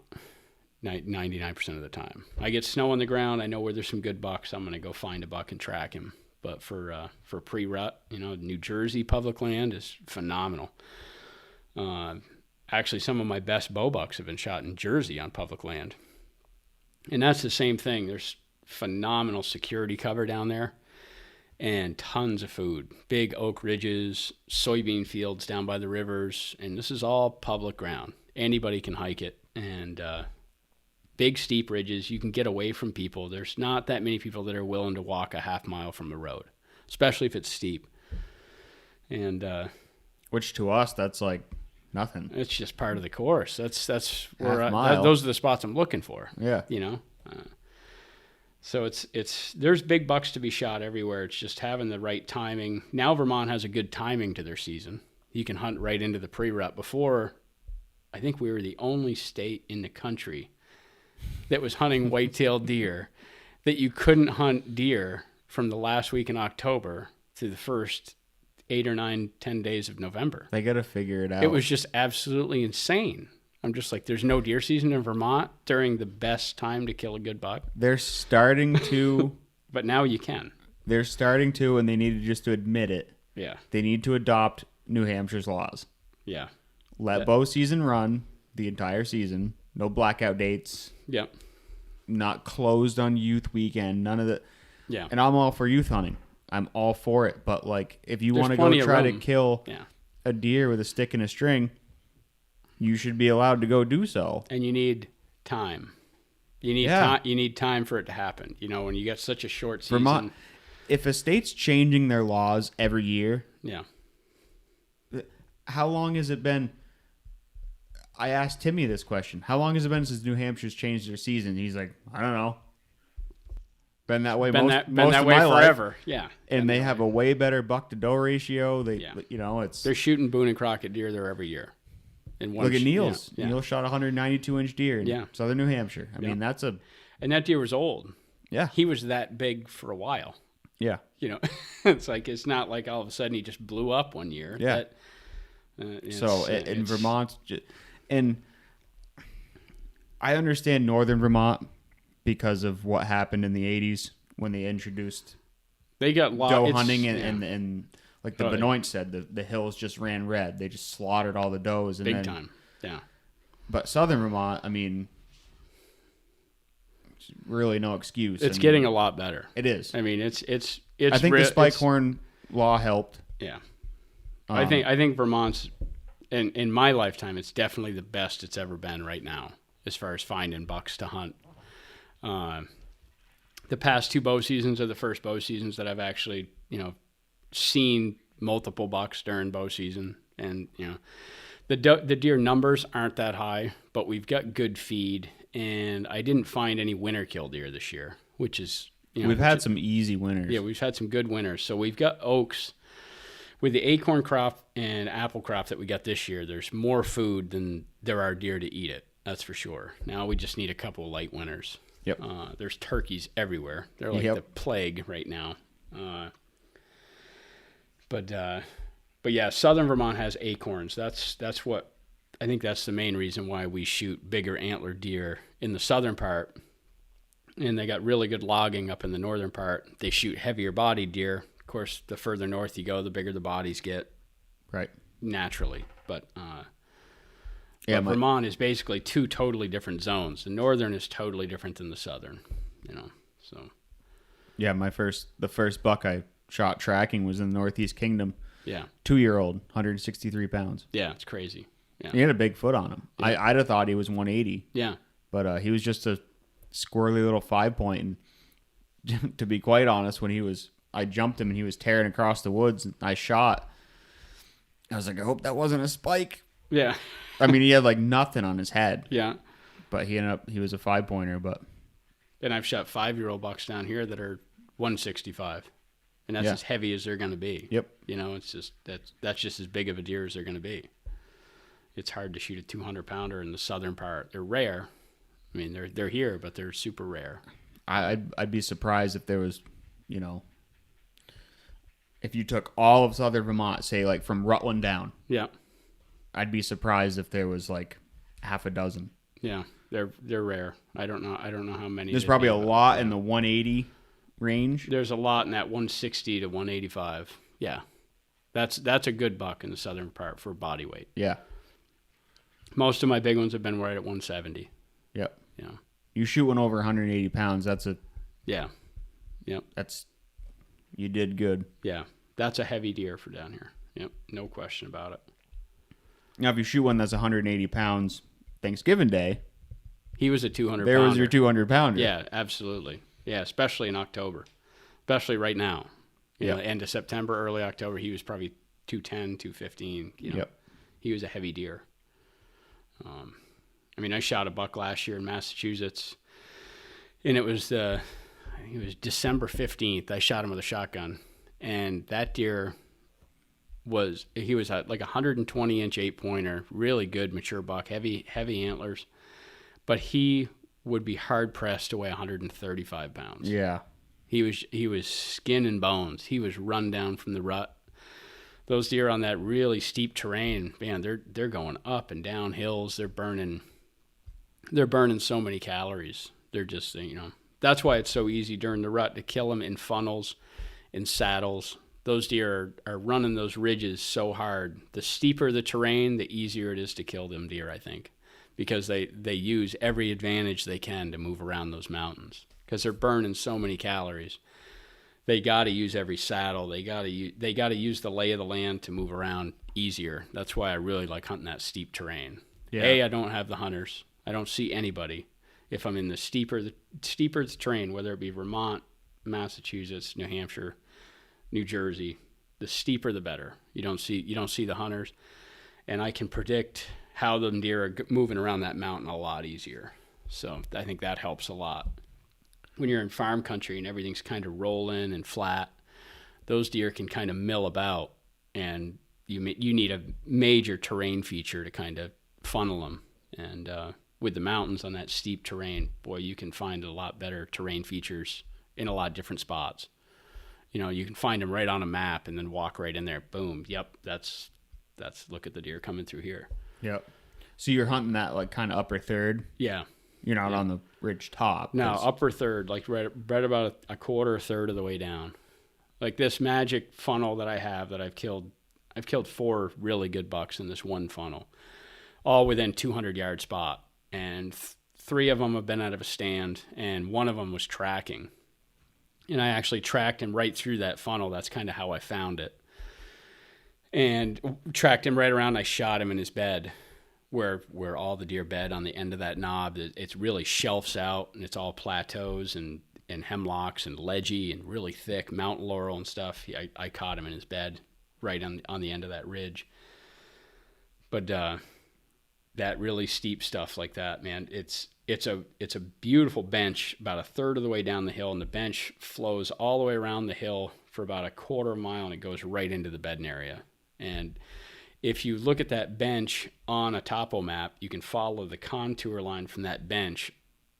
99% of the time. I get snow on the ground. I know where there's some good bucks. I'm going to go find a buck and track him. But for pre-rut, New Jersey public land is phenomenal. Actually, some of my best bow bucks have been shot in Jersey on public land. And that's the same thing. There's phenomenal security cover down there and tons of food. Big oak ridges, soybean fields down by the rivers. And this is all public ground. Anybody can hike it. And big steep ridges. You can get away from people. There's not that many people that are willing to walk a half mile from the road, especially if it's steep. And which to us, that's like nothing. It's just part of the course. That's where mile. Those are the spots I'm looking for. Yeah. So there's big bucks to be shot everywhere. It's just having the right timing. Now Vermont has a good timing to their season. You can hunt right into the pre-rut. Before, I think we were the only state in the country that was hunting white-tailed deer, that you couldn't hunt deer from the last week in October to the first 8 or 9, 10 days of November. They got to figure it out. It was just absolutely insane. I'm just like, there's no deer season in Vermont during the best time to kill a good buck. They're starting to. But now you can. They're starting to, and they need just to admit it. Yeah. They need to adopt New Hampshire's laws. Yeah. Let bow season run the entire season. No blackout dates. Yep. Not closed on youth weekend. None of that. Yeah. And I'm all for youth hunting. I'm all for it. But like, if you want to go try to kill a deer with a stick and a string, you should be allowed to go do so. And you need time. You need time for it to happen. When you got such a short season. if a state's changing their laws every year, Yeah. how long has it been? I asked Timmy this question. How long has it been since New Hampshire's changed their season? He's like, I don't know. Been that way most of my forever. life. Yeah. And they have a way better buck to doe ratio. They're shooting Boone and Crockett deer there every year. Look at Neil's. Yeah. Neil shot a 192-inch deer in southern New Hampshire. I mean, that's and that deer was old. Yeah. He was that big for a while. Yeah. It's not like all of a sudden he just blew up one year. Yeah. In Vermont, and I understand northern Vermont because of what happened in the 80s when they introduced doe hunting and like the Benoit said, the hills just ran red. They just slaughtered all the does. Big time. Yeah. But southern Vermont, I mean, really no excuse. It's getting a lot better. It is. I mean, it's. I think the spike horn law helped. Yeah. I think Vermont's, in my lifetime, it's definitely the best it's ever been right now as far as finding bucks to hunt. The past 2 bow seasons are the first bow seasons that I've actually, seen multiple bucks during bow season. And, the deer numbers aren't that high, but we've got good feed. And I didn't find any winter kill deer this year, which is, we've had some easy winners. Yeah, we've had some good winners. So we've got oaks. With the acorn crop and apple crop that we got this year, there's more food than there are deer to eat it. That's for sure. Now we just need a couple of light winners. Yep. There's turkeys everywhere. They're like the plague right now. But yeah, southern Vermont has acorns. That's what I think. That's the main reason why we shoot bigger antler deer in the southern part. And they got really good logging up in the northern part. They shoot heavier bodied deer. Of course, the further north you go, the bigger the bodies get. Right. Naturally. But Vermont is basically 2 totally different zones. The northern is totally different than the southern, so. Yeah, the first buck I shot tracking was in the Northeast Kingdom. Yeah. 2-year-old, 163 pounds. Yeah, it's crazy. Yeah. He had a big foot on him. Yeah. I'd have thought he was 180. Yeah. But he was just a squirrely little 5-point. And to be quite honest, I jumped him and he was tearing across the woods and I shot. I was like, I hope that wasn't a spike. Yeah. I mean, he had like nothing on his head. Yeah. But he was a 5-pointer, but. And I've shot 5-year-old bucks down here that are 165. And that's as heavy as they're going to be. Yep. It's just, that's just as big of a deer as they're going to be. It's hard to shoot a 200-pounder in the southern part. They're rare. I mean, they're here, but they're super rare. I'd be surprised if there was, if you took all of southern Vermont, say like from Rutland down. Yeah. I'd be surprised if there was like half a dozen. Yeah, they're rare. I don't know how many. There's probably a lot in the 180 range. There's a lot in that 160 to 185. Yeah, that's a good buck in the southern part for body weight. Yeah. Most of my big ones have been right at 170. Yep. Yeah. You shoot one over 180 pounds. That's a. Yeah. Yep. You did good. Yeah, that's a heavy deer for down here. Yep, no question about it. Now, if you shoot one that's 180 pounds, Thanksgiving Day, he was a 200. There was your 200 pounder. Yeah, absolutely. Yeah, especially in October, especially right now. End of September, early October, he was probably 210, 215. Yep. He was a heavy deer. I shot a buck last year in Massachusetts, and it was December 15th. I shot him with a shotgun, and that deer was at like a 120-inch 8-pointer, really good mature buck, heavy antlers, but he would be hard pressed to weigh 135 pounds. Yeah, he was skin and bones. He was run down from the rut. Those deer on that really steep terrain, man, they're going up and down hills. They're burning so many calories. They're just that's why it's so easy during the rut to kill them in funnels, in saddles. Those deer are running those ridges so hard. The steeper the terrain, the easier it is to kill them deer, I think, because they use every advantage they can to move around those mountains because they're burning so many calories. They got to use every saddle. They got to use the lay of the land to move around easier. That's why I really like hunting that steep terrain. Yeah. I don't have the hunters. I don't see anybody. If I'm in the steeper the terrain, whether it be Vermont, Massachusetts, New Hampshire, New Jersey, the steeper the better. You don't see the hunters, and I can predict how the deer are moving around that mountain a lot easier. So I think that helps a lot. When you're in farm country and everything's kind of rolling and flat, those deer can kind of mill about, and you need a major terrain feature to kind of funnel them. And with the mountains on that steep terrain, boy, you can find a lot better terrain features in a lot of different spots. You can find them right on a map and then walk right in there. Boom. Yep. That's look at the deer coming through here. Yep. So you're hunting that like kind of upper third? Yeah. You're not on the ridge top? No, upper third, like right about a quarter, a third of the way down. Like this magic funnel that I have that I've killed 4 really good bucks in this one funnel, all within 200-yard spot. And 3 of them have been out of a stand, and 1 of them was tracking. And I actually tracked him right through that funnel. That's kind of how I found it. And tracked him right around. I shot him in his bed, where all the deer bed on the end of that knob. It's really shelves out, and it's all plateaus and hemlocks and ledgy and really thick mountain laurel and stuff. I caught him in his bed right on the end of that ridge. But that really steep stuff like that, man, it's a beautiful bench about a third of the way down the hill, and the bench flows all the way around the hill for about a quarter mile, and it goes right into the bedding area. And if you look at that bench on a topo map, you can follow the contour line from that bench.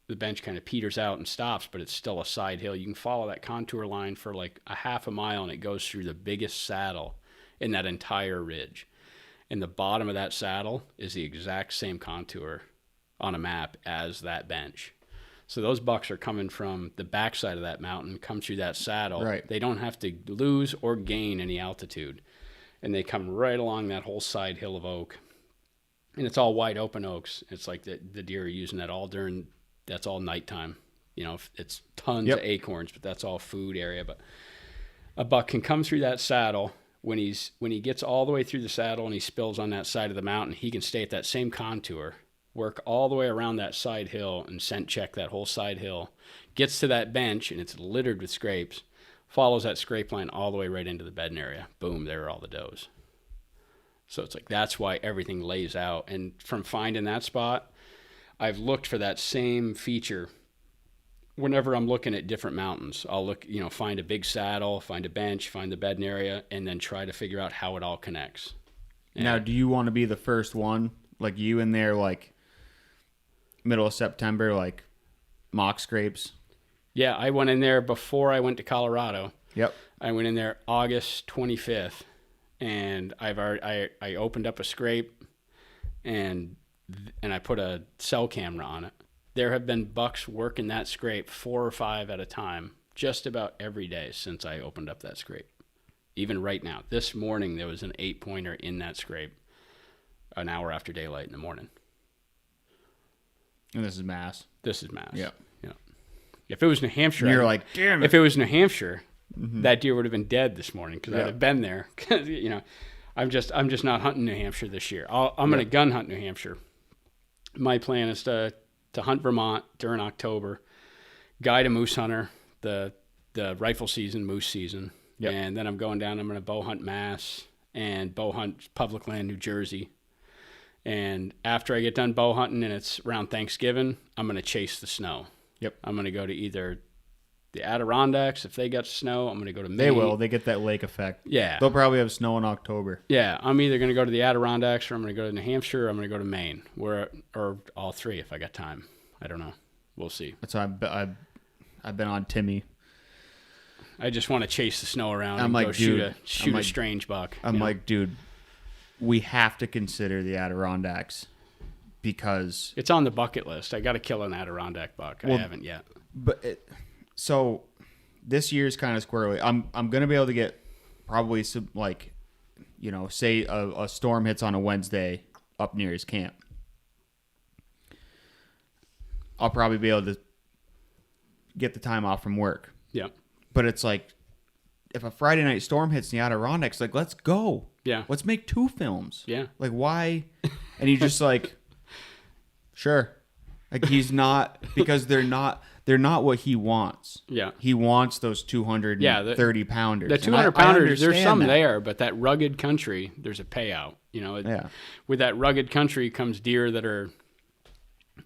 The bench kind of peters out and stops, but it's still a side hill. You can follow that contour line for like a half a mile, and it goes through the biggest saddle in that entire ridge. And the bottom of that saddle is the exact same contour on a map as that bench. So those bucks are coming from the backside of that mountain, come through that saddle. Right. They don't have to lose or gain any altitude. And they come right along that whole side hill of oak. And it's all wide open oaks. It's like the deer are using that all during, that's all nighttime. It's tons of acorns, but that's all food area. But a buck can come through that saddle. When he gets all the way through the saddle and he spills on that side of the mountain, he can stay at that same contour, work all the way around that side hill and scent check that whole side hill, gets to that bench, and it's littered with scrapes, follows that scrape line all the way right into the bedding area. Boom, there are all the does. So it's like, that's why everything lays out. And from finding that spot, I've looked for that same feature whenever I'm looking at different mountains. I'll look, find a big saddle, find a bench, find the bedding area, and then try to figure out how it all connects. And now, do you want to be the first one, like you in there, like middle of September, like mock scrapes? Yeah, I went in there before I went to Colorado. Yep. I went in there August 25th, and I opened up a scrape, and I put a cell camera on it. There have been bucks working that scrape 4 or 5 at a time just about every day since I opened up that scrape. Even right now, this morning there was an 8-pointer in that scrape an hour after daylight in the morning. And this is mass. This is mass. Yeah. If it was New Hampshire, you're like, damn it. If it was New Hampshire, that deer would have been dead this morning because I'd have been there. I'm just not hunting New Hampshire this year. I'm going to gun hunt New Hampshire. My plan is to hunt Vermont during October, guide a moose hunter, the rifle season, moose season, and then I'm going down. I'm going to bow hunt Mass and bow hunt public land New Jersey. And after I get done bow hunting and it's around Thanksgiving, I'm going to chase the snow. Yep. I'm going to go to either the Adirondacks. If they got snow, I'm going to go to Maine. They will. They get that lake effect. Yeah. They'll probably have snow in October. Yeah. I'm either going to go to the Adirondacks, or I'm going to go to New Hampshire, or I'm going to go to Maine, or all 3 if I got time. I don't know. We'll see. That's why I've been on Timmy. I just want to chase the snow around and go dude, shoot a strange buck. I'm like, dude, we have to consider the Adirondacks because it's on the bucket list. I got to kill an Adirondack buck. I haven't yet. But so this year's kind of squirrely. I'm gonna be able to get probably some, like, say a storm hits on a Wednesday up near his camp. I'll probably be able to get the time off from work. Yeah. But it's like, if a Friday night storm hits the Adirondacks, like, let's go. Yeah. Let's make 2 films. Yeah. Like, why? And he's just like, sure. Like, he's not, because they're they're not what he wants. Yeah. He wants those 230 pounders. The 200 pounders, there's some that. there, but that rugged country, there's a payout. You know, with that rugged country comes deer that are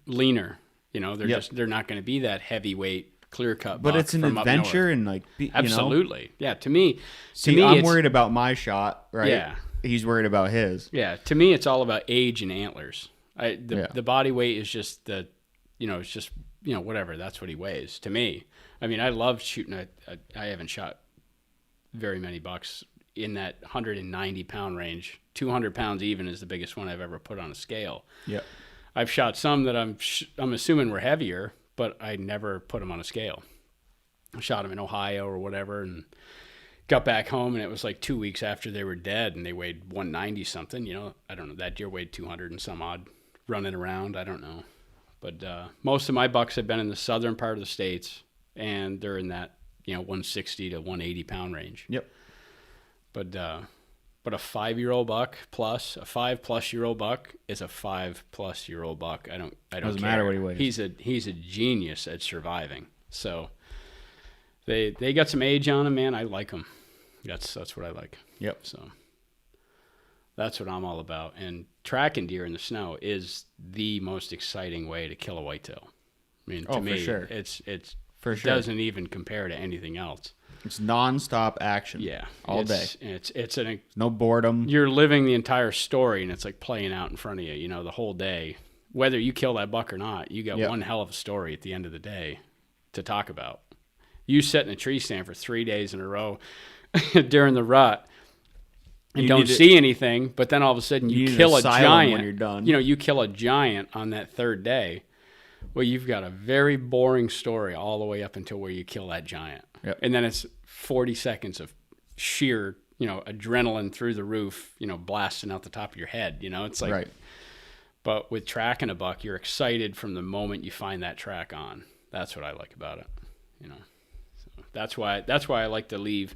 leaner. You know, they're not going to be that heavyweight clear cut. But it's an adventure and like absolutely, yeah. To me, I'm worried about my shot, right? Yeah, he's worried about his. Yeah, to me, it's all about age and antlers. The body weight is just it's just whatever. That's what he weighs. To me, I mean, I love shooting. I haven't shot very many bucks in that 190 pound range. 200 pounds even is the biggest one I've ever put on a scale. Yeah. I've shot some that I'm assuming were heavier, but I never put them on a scale. I shot them in Ohio or whatever, and got back home, and it was like 2 weeks after they were dead, and they weighed 190 something. You know, I don't know. That deer weighed 200 and some odd, running around. I don't know, but most of my bucks have been in the southern part of the states, and they're in that 160 to 180 pound range. Yep. But a 5-year-old buck plus a 5+-year-old buck is a 5+-year-old buck. I don't Doesn't care. matter what he weighs. He's a genius at surviving. So they got some age on him, man. I like them. That's what I like. Yep. So that's what I'm all about. And tracking deer in the snow is the most exciting way to kill a whitetail. I mean, to me, for sure. It for sure. doesn't even compare to anything else. It's nonstop action. Yeah, all day. It's no boredom. You're living the entire story, and it's like playing out in front of you. The whole day. Whether you kill that buck or not, you got one hell of a story at the end of the day to talk about. You sit in a tree stand for 3 days in a row during the rut and don't see anything, but then all of a sudden you kill a giant. When you're done. You kill a giant on that third day. Well, you've got a very boring story all the way up until where you kill that giant. Yep. And then it's 40 seconds of sheer, adrenaline through the roof, blasting out the top of your head. It's like, right. But with tracking a buck, you're excited from the moment you find that track on. That's what I like about it. So that's why I like to leave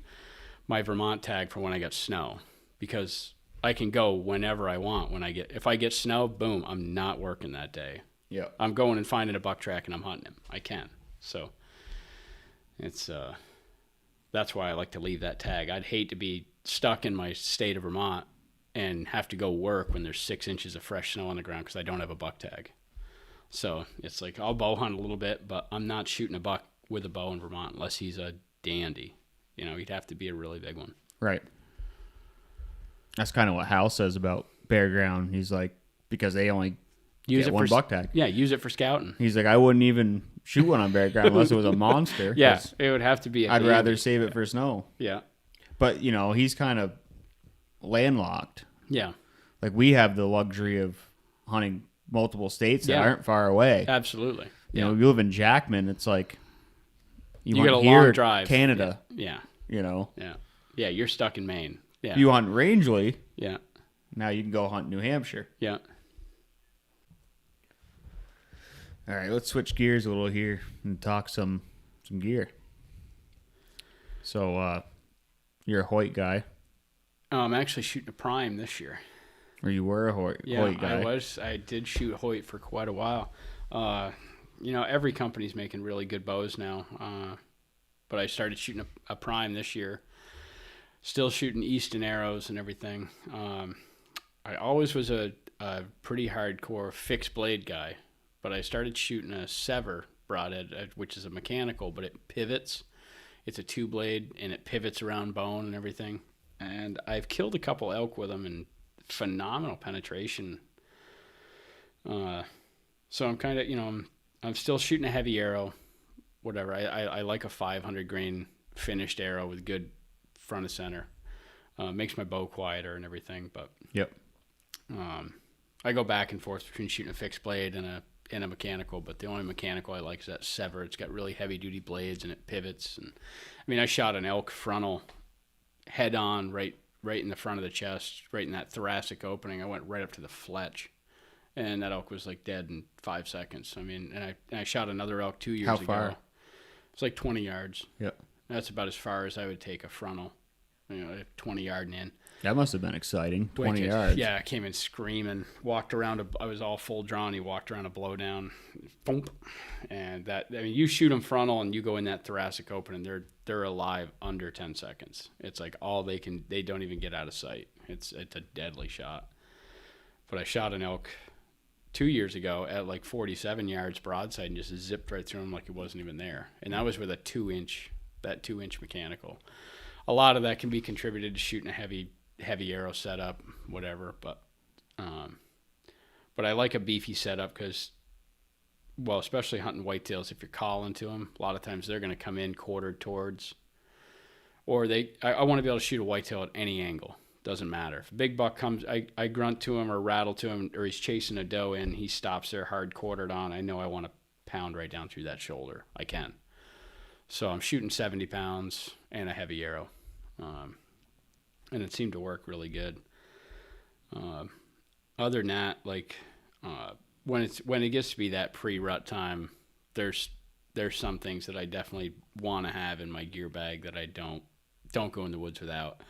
my Vermont tag for when I get snow, because I can go whenever I want. If I get snow, boom, I'm not working that day. Yeah. I'm going and finding a buck track and I'm hunting him. I can. So it's that's why I like to leave that tag. I'd hate to be stuck in my state of Vermont and have to go work when there's 6 inches of fresh snow on the ground because I don't have a buck tag. So it's like I'll bow hunt a little bit, but I'm not shooting a buck with a bow in Vermont unless he's a dandy. He'd have to be a really big one. Right. That's kind of what Hal says about Bear Ground. He's like, because they only use it one buck tag. Yeah, use it for scouting. He's like, I wouldn't even shoot one on Bear Ground unless it was a monster. Yeah, it would have to be. I'd rather save it for snow. Yeah. But, he's kind of landlocked. Yeah. Like, we have the luxury of hunting multiple states that aren't far away. Absolutely. We live in Jackman. It's like, you get a long drive. Canada. Yeah. Yeah. Yeah, you're stuck in Maine. Yeah. You hunt Rangeley. Yeah. Now you can go hunt New Hampshire. Yeah. All right, let's switch gears a little here and talk some gear. So, you're a Hoyt guy. I'm actually shooting a prime this year. Or you were a Hoyt guy. I did shoot Hoyt for quite a while. Every company's making really good bows now. But I started shooting a prime this year. Still shooting Easton arrows and everything. I always was a pretty hardcore fixed blade guy. But I started shooting a Sever broadhead, which is a mechanical, but it pivots. It's a 2-blade, and it pivots around bone and everything. And I've killed a couple elk with them, and phenomenal penetration. So I'm kind of, I'm still shooting a heavy arrow, whatever. I like a 500 grain finished arrow with good front of center. Makes my bow quieter and everything, but yep. I go back and forth between shooting a fixed blade and a mechanical, but the only mechanical I like is that Sever. It's got really heavy duty blades and it pivots. And I shot an elk frontal head on right in the front of the chest, right in that thoracic opening. I went right up to the fletch, and that elk was like dead in 5 seconds. And I shot another elk 2 years ago. How far? It's like 20 yards. Yep. That's about as far as I would take a frontal. a 20-yard in. That must have been exciting. 20 Wicked. yards. Yeah, I came in screaming, walked around. I was all full drawn. He walked around a blowdown, thump, and you shoot them frontal and you go in that thoracic opening, they're alive under 10 seconds. It's like they don't even get out of sight. It's a deadly shot. But I shot an elk 2 years ago at like 47 yards broadside and just zipped right through him like it wasn't even there. And that was with a 2-inch mechanical. A lot of that can be contributed to shooting a heavy arrow setup, whatever. But I like a beefy setup because, well, especially hunting whitetails, if you're calling to them, a lot of times they're going to come in quartered towards, or I want to be able to shoot a whitetail at any angle. Doesn't matter. If a big buck comes, I grunt to him or rattle to him, or he's chasing a doe in, he stops there hard quartered on. I know I want to pound right down through that shoulder. I can. So I'm shooting 70 pounds and a heavy arrow. And it seemed to work really good. Other than that, like when it gets to be that pre-rut time, there's some things that I definitely want to have in my gear bag that I don't go in the woods without.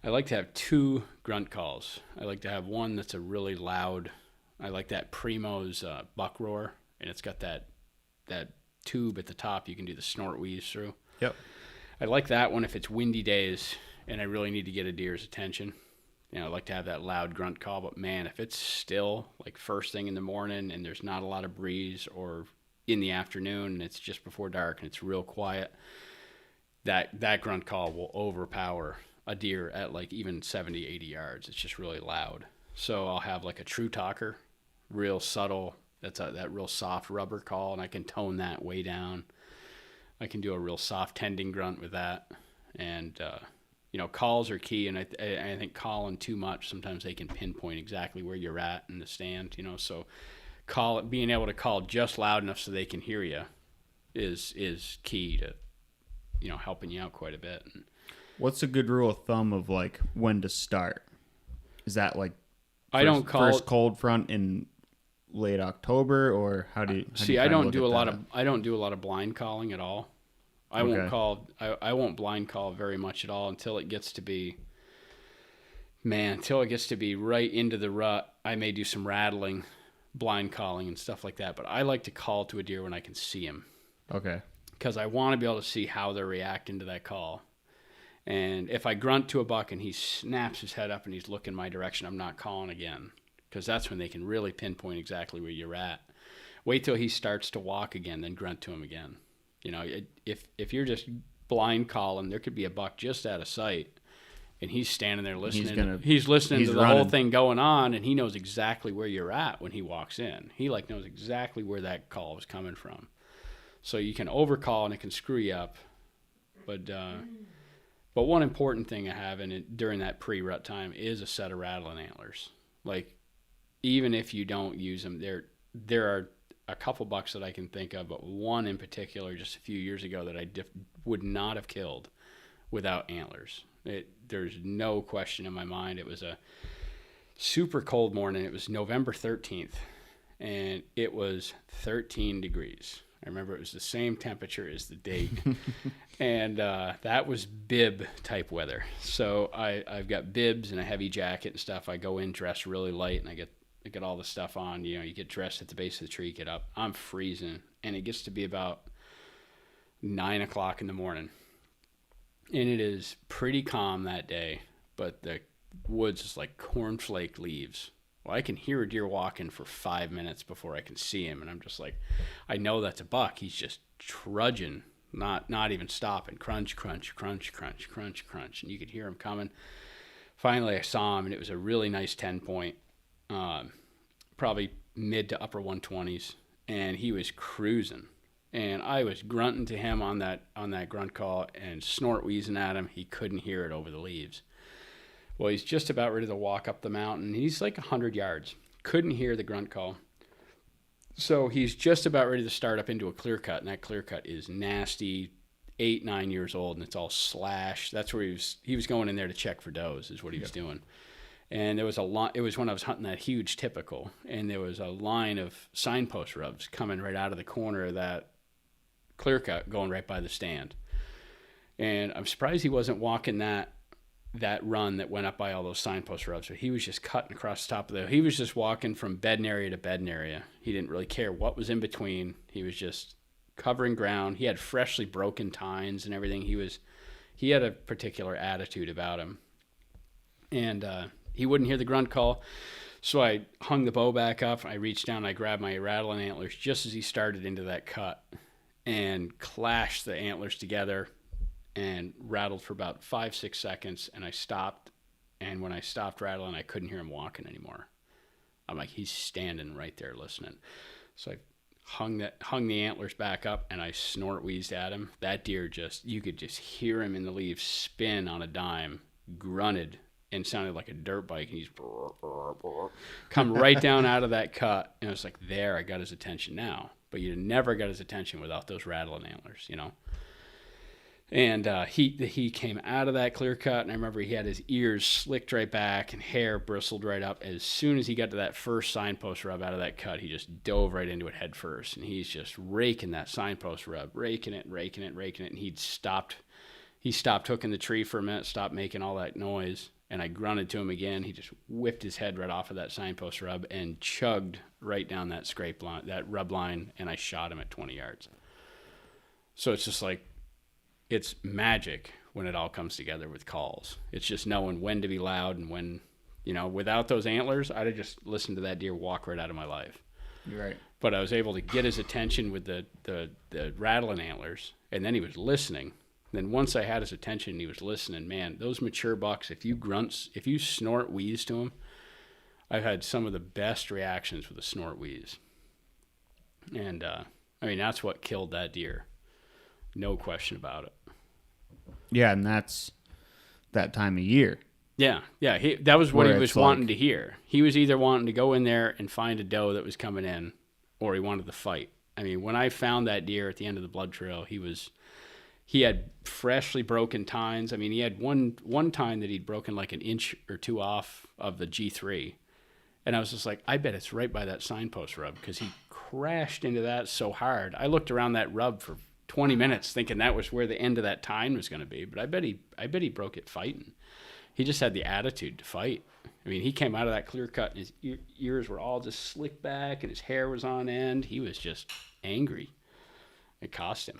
I like to have 2 grunt calls. I like to have one that's a really loud. I like that Primo's buck roar, and it's got that tube at the top you can do the snort wheeze through. Yep. I like that one if it's windy days and I really need to get a deer's attention. I like to have that loud grunt call, but man, if it's still like first thing in the morning and there's not a lot of breeze, or in the afternoon and it's just before dark and it's real quiet, that grunt call will overpower a deer at like even 70, 80 yards. It's just really loud. So I'll have like a true talker, real subtle. That's that real soft rubber call, and I can tone that way down. I can do a real soft tending grunt with that. And, calls are key, and I think calling too much, sometimes they can pinpoint exactly where you're at in the stand, so being able to call just loud enough so they can hear you is key to, helping you out quite a bit. What's a good rule of thumb of like when to start? Is that like I don't call first cold front in late October, or how do you I don't do a lot of blind calling at all. I won't blind call very much at all until it gets to be right into the rut. I may do some rattling, blind calling and stuff like that, but I like to call to a deer when I can see him. Okay. Because I want to be able to see how they're reacting to that call. And if I grunt to a buck and he snaps his head up and he's looking my direction, I'm not calling again, because that's when they can really pinpoint exactly where you're at. Wait till he starts to walk again, then grunt to him again. If you're just blind calling, there could be a buck just out of sight, and he's standing there listening. He's listening to the whole thing going on, and he knows exactly where you're at when he walks in. He knows exactly where that call was coming from. So you can overcall and it can screw you up. But one important thing I have during that pre-rut time is a set of rattling antlers. Like, even if you don't use them, there are a couple bucks that I can think of, but one in particular just a few years ago that I would not have killed without antlers. There's no question in my mind. It was a super cold morning. It was November 13th, and it was 13 degrees. I remember it was the same temperature as the date. And that was bib type weather. So I've got bibs and a heavy jacket and stuff. I go in dressed really light, and I get all the stuff on. You get dressed at the base of the tree, get up. I'm freezing, and it gets to be about 9 o'clock in the morning. And it is pretty calm that day, but the woods is like cornflake leaves. Well, I can hear a deer walking for 5 minutes before I can see him, and I'm just like, I know that's a buck. He's just trudging, not even stopping. Crunch, crunch, crunch, crunch, crunch, crunch, and you could hear him coming. Finally, I saw him, and it was a really nice 10-point, probably mid to upper 120s, and he was cruising. And I was grunting to him on that grunt call and snort wheezing at him. He couldn't hear it over the leaves. Well, he's just about ready to walk up the mountain. He's like 100 yards. Couldn't hear the grunt call. So he's just about ready to start up into a clear cut, and that clear cut is nasty, 8, 9 years old, and it's all slashed. That's where he was going in there to check for does, is what he was doing. And there was it was when I was hunting that huge typical, and there was a line of signpost rubs coming right out of the corner of that clear cut going right by the stand. And I'm surprised he wasn't walking that that run that went up by all those signpost rubs. So he was just cutting across the top of he was just walking from bedding area to bedding area. He didn't really care what was in between. He was just covering ground. He had freshly broken tines and everything. He had a particular attitude about him. And he wouldn't hear the grunt call. So I hung the bow back up. I reached down. I grabbed my rattling antlers just as he started into that cut and clashed the antlers together and rattled for about 5-6 seconds. And I stopped. And when I stopped rattling, I couldn't hear him walking anymore. I'm like, he's standing right there listening. So I hung the antlers back up, and I snort wheezed at him. That deer you could just hear him in the leaves spin on a dime, grunted, and sounded like a dirt bike, and he's come right down out of that cut. And I was like, there, I got his attention now. But you never got his attention without those rattling antlers, you know. And he came out of that clear cut, and I remember he had his ears slicked right back and hair bristled right up. As soon as he got to that first signpost rub out of that cut, he just dove right into it head first, and he's just raking that signpost rub, raking it, and he stopped hooking the tree for a minute, stopped making all that noise, and I grunted to him again. He just whipped his head right off of that signpost rub and chugged right down that scrape line, that rub line, and I shot him at 20 yards. So it's just like, it's magic when it all comes together with calls. It's just knowing when to be loud and when, you know, without those antlers, I'd have just listened to that deer walk right out of my life. You're right. But I was able to get his attention with the rattling antlers, and then he was listening. Then once I had his attention, he was listening. Man, those mature bucks, if you snort wheeze to them, I've had some of the best reactions with a snort wheeze. And, I mean, that's what killed that deer. No question about it. Yeah, and that's that time of year. Yeah. That was what he was wanting like, to hear. He was either wanting to go in there and find a doe that was coming in, or he wanted to fight. I mean, when I found that deer at the end of the blood trail, he had freshly broken tines. I mean, he had one tine that he'd broken like an inch or two off of the G3. And I was just like, I bet it's right by that signpost rub, because he crashed into that so hard. I looked around that rub for 20 minutes thinking that was where the end of that tine was going to be, but I bet he broke it fighting. He just had the attitude to fight. I mean, he came out of that clear cut and his ears were all just slicked back and his hair was on end. He was just angry. It cost him.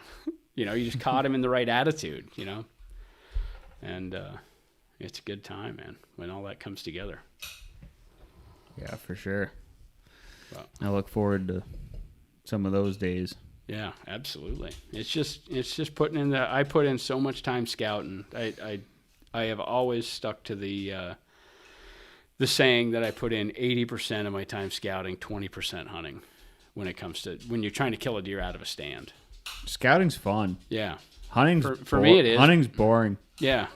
You know, you just caught him in the right attitude, you know. And it's a good time, man, when all that comes together. Yeah, for sure. Well, I look forward to some of those days. Yeah, absolutely. It's just putting in I put in so much time scouting. I have always stuck to the saying that I put in 80% of my time scouting, 20% hunting when you're trying to kill a deer out of a stand. Scouting's fun. Yeah. Hunting's for me it is. Hunting's boring. Yeah.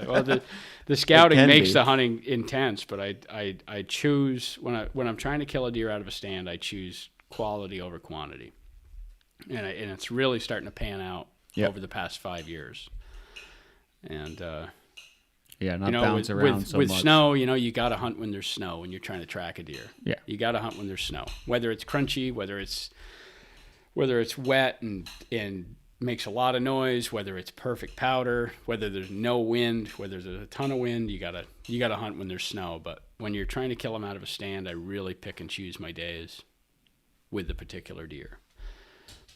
Well, the scouting makes the hunting intense, but I choose when I'm trying to kill a deer out of a stand, I choose quality over quantity. And it's really starting to pan out over the past 5 years. And not bounce around so much. With snow, you got to hunt when there's snow when you're trying to track a deer. Yeah. You got to hunt when there's snow. Whether it's crunchy, whether it's wet and makes a lot of noise, whether it's perfect powder, whether there's no wind, whether there's a ton of wind, you got to hunt when there's snow. But when you're trying to kill them out of a stand, I really pick and choose my days with the particular deer.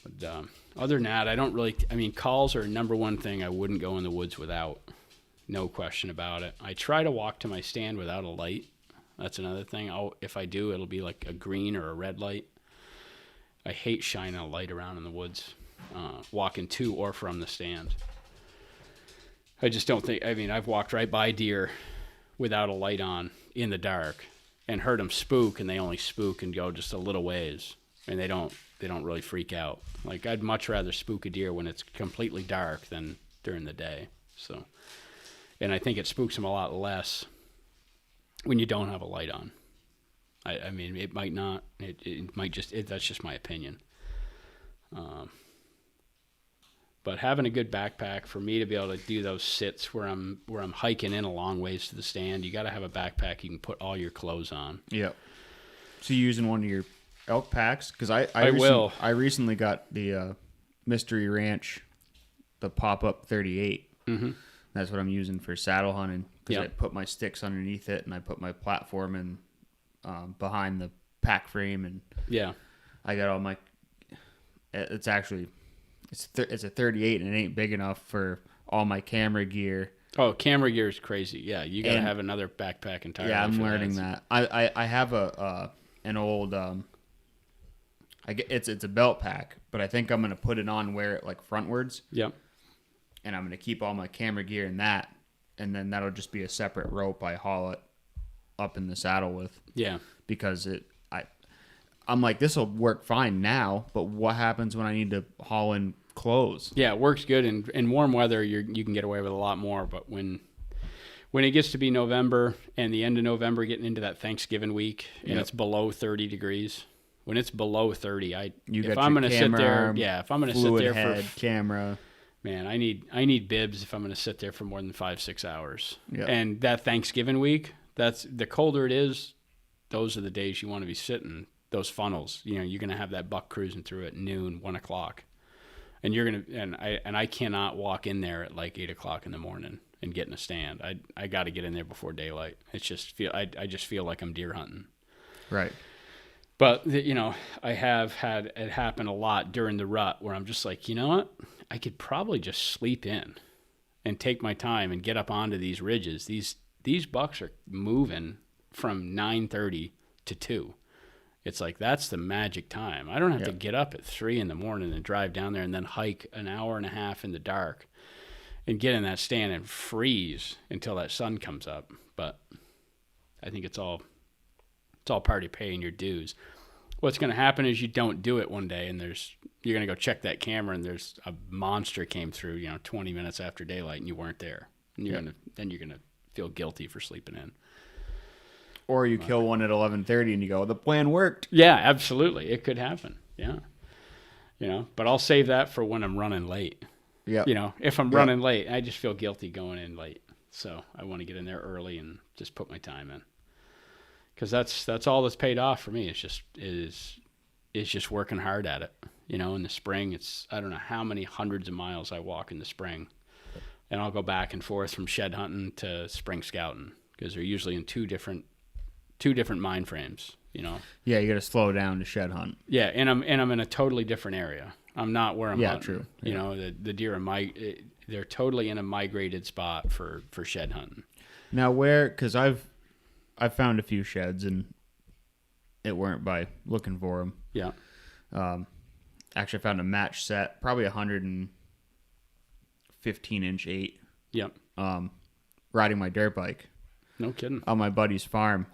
But other than that, calls are number one thing I wouldn't go in the woods without. No question about it. I try to walk to my stand without a light. That's another thing. If I do, it'll be like a green or a red light. I hate shining a light around in the woods, walking to or from the stand. I just don't think, I've walked right by deer without a light on in the dark and heard them spook, and they only spook and go just a little ways, and they don't really freak out. Like, I'd much rather spook a deer when it's completely dark than during the day. So, and I think it spooks them a lot less when you don't have a light on. It might not. It might just. That's just my opinion. But having a good backpack for me to be able to do those sits where I'm hiking in a long ways to the stand, you got to have a backpack you can put all your clothes on. Yep. So you using one of your elk packs? Because I recently got the Mystery Ranch, the pop-up 38. Mm-hmm. That's what I'm using for saddle hunting, because Yeah. I put my sticks underneath it and I put my platform in behind the pack frame, and Yeah. I got all my. It's actually it's a 38 and it ain't big enough for all my camera gear. Oh, camera gear is crazy. Yeah, you got to And- have another backpack entirely. Yeah, I'm for learning that. I have an old it's a belt pack, but I think I'm gonna put it on, wear it like frontwards, Yep. and I'm gonna keep all my camera gear in that, and then that'll just be a separate rope I haul it up in the saddle with, Yeah. because I'm like, this will work fine now, but what happens when I need to haul in clothes? Yeah, it works good in warm weather. You can get away with a lot more, but when it gets to be November and the end of November, getting into that Thanksgiving week, and Yep. it's below 30 degrees. When it's below 30, You if got I'm your going to sit camera there, arm, if I'm going to sit fluid there head, for camera. man, I need bibs if I'm going to sit there for more than 5-6 hours. Yep. And that Thanksgiving week, that's the colder it is. Those are the days you want to be sitting. Those funnels, you're going to have that buck cruising through at noon, 1 o'clock, and you're going to and I cannot walk in there at like 8 o'clock in the morning and get in a stand. I got to get in there before daylight. It's just I just feel like I'm deer hunting. Right. But I have had it happen a lot during the rut where I'm just like, you know what? I could probably just sleep in and take my time and get up onto these ridges. These bucks are moving from 9:30 to 2. It's like, that's the magic time. I don't have to get up at 3 in the morning and drive down there and then hike an hour and a half in the dark and get in that stand and freeze until that sun comes up. But I think it's all part of paying your dues. What's going to happen is you don't do it one day and you're going to go check that camera and there's a monster came through, 20 minutes after daylight and you weren't there. And you're going to feel guilty for sleeping in. Or you kill one at 11:30 and you go, the plan worked. Yeah, absolutely. It could happen. Yeah. But I'll save that for when I'm running late. Yeah. If I'm running late, I just feel guilty going in late. So I want to get in there early and just put my time in. Because that's all that's paid off for me. It's just working hard at it. In the spring, I don't know how many hundreds of miles I walk in the spring. And I'll go back and forth from shed hunting to spring scouting, because they're usually in two different mind frames. Yeah, you got to slow down to shed hunt. Yeah, and I'm in a totally different area. I'm not where I'm hunting. True. Yeah. The deer are they're totally in a migrated spot for shed hunting. Now because I've found a few sheds and it weren't by looking for them. Yeah. Actually, I found a match set, probably 115-inch 8. Yep. Riding my dirt bike. No kidding. On my buddy's farm.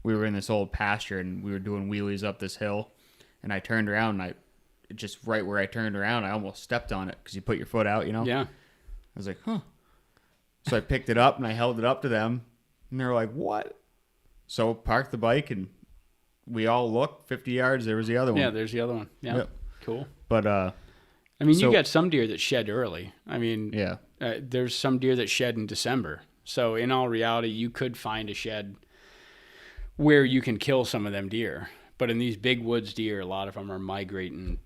We were in this old pasture and we were doing wheelies up this hill, and I turned around and just right where I turned around, I almost stepped on it because you put your foot out, Yeah. I was like, huh. So I picked it up and I held it up to them, and they were like, what? So parked the bike and we all looked 50 yards. There was the other one. Yeah, there's the other one. Yeah. Yep. Cool. But you got some deer that shed early. yeah. There's some deer that shed in December. So in all reality, you could find a shed where you can kill some of them deer. But in these big woods deer, a lot of them are migrating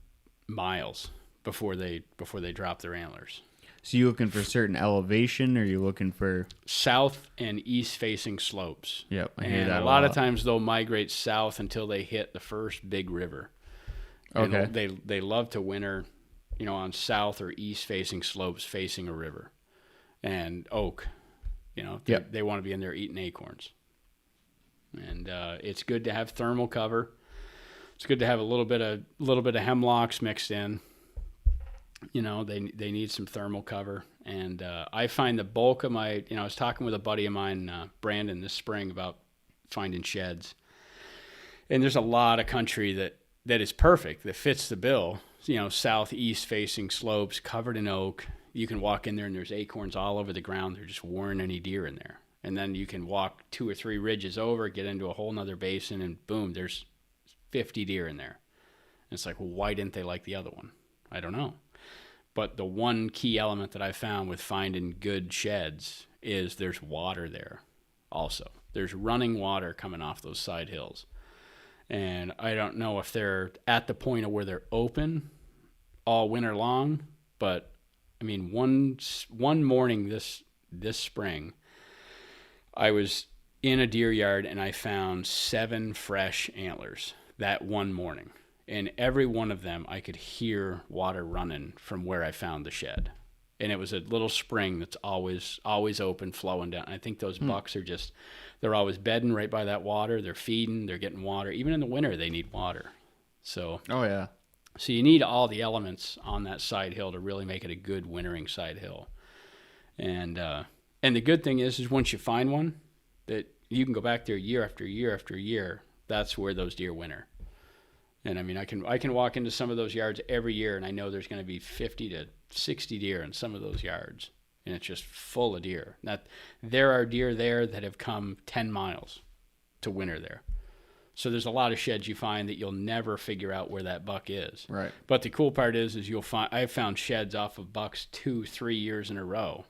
miles before they drop their antlers. So you looking for certain elevation, or you looking for south and east facing slopes? Yep, I hear and that a lot of times they'll migrate south until they hit the first big river. And Okay. they love to winter, on south or east facing slopes facing a river and oak. They want to be in there eating acorns. And it's good to have thermal cover. It's good to have a little bit of hemlocks mixed in. They need some thermal cover. And I find the bulk of my, I was talking with a buddy of mine, Brandon, this spring about finding sheds. And there's a lot of country that is perfect, that fits the bill. Southeast facing slopes covered in oak. You can walk in there and there's acorns all over the ground. They're just warning any deer in there. And then you can walk 2 or 3 ridges over, get into a whole nother basin, and boom, there's 50 deer in there. And it's like, well, why didn't they like the other one? I don't know. But the one key element that I found with finding good sheds is there's water there also. There's running water coming off those side hills. And I don't know if they're at the point of where they're open all winter long, but I mean, one morning this spring, I was in a deer yard and I found 7 fresh antlers that one morning. And every one of them, I could hear water running from where I found the shed. And it was a little spring that's always open, flowing down. I think those bucks are just, they're always bedding right by that water. They're feeding, they're getting water. Even in the winter, they need water. So, Oh, yeah. So you need all the elements on that side hill to really make it a good wintering side hill. And the good thing is once you find one, that you can go back there year after year after year. That's where those deer winter. And I mean, I can walk into some of those yards every year, and I know there's going to be 50 to 60 deer in some of those yards, and it's just full of deer. There are deer there that have come 10 miles to winter there. So there's a lot of sheds you find that you'll never figure out where that buck is. Right. But the cool part is I've found sheds off of bucks 2-3 years in a row,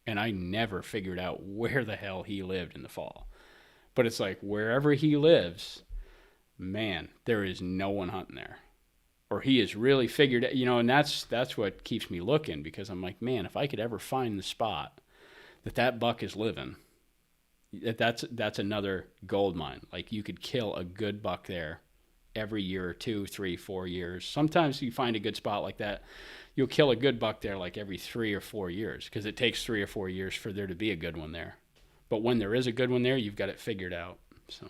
and I never figured out where the hell he lived in the fall. But it's like wherever he lives, man, there is no one hunting there. Or he has really figured it, and that's what keeps me looking, because I'm like, man, if I could ever find the spot that buck is living, that's another gold mine. Like, you could kill a good buck there every year or 2, 3, 4 years. Sometimes you find a good spot like that, you'll kill a good buck there like every 3 or 4 years, because it takes 3 or 4 years for there to be a good one there. But when there is a good one there, you've got it figured out. So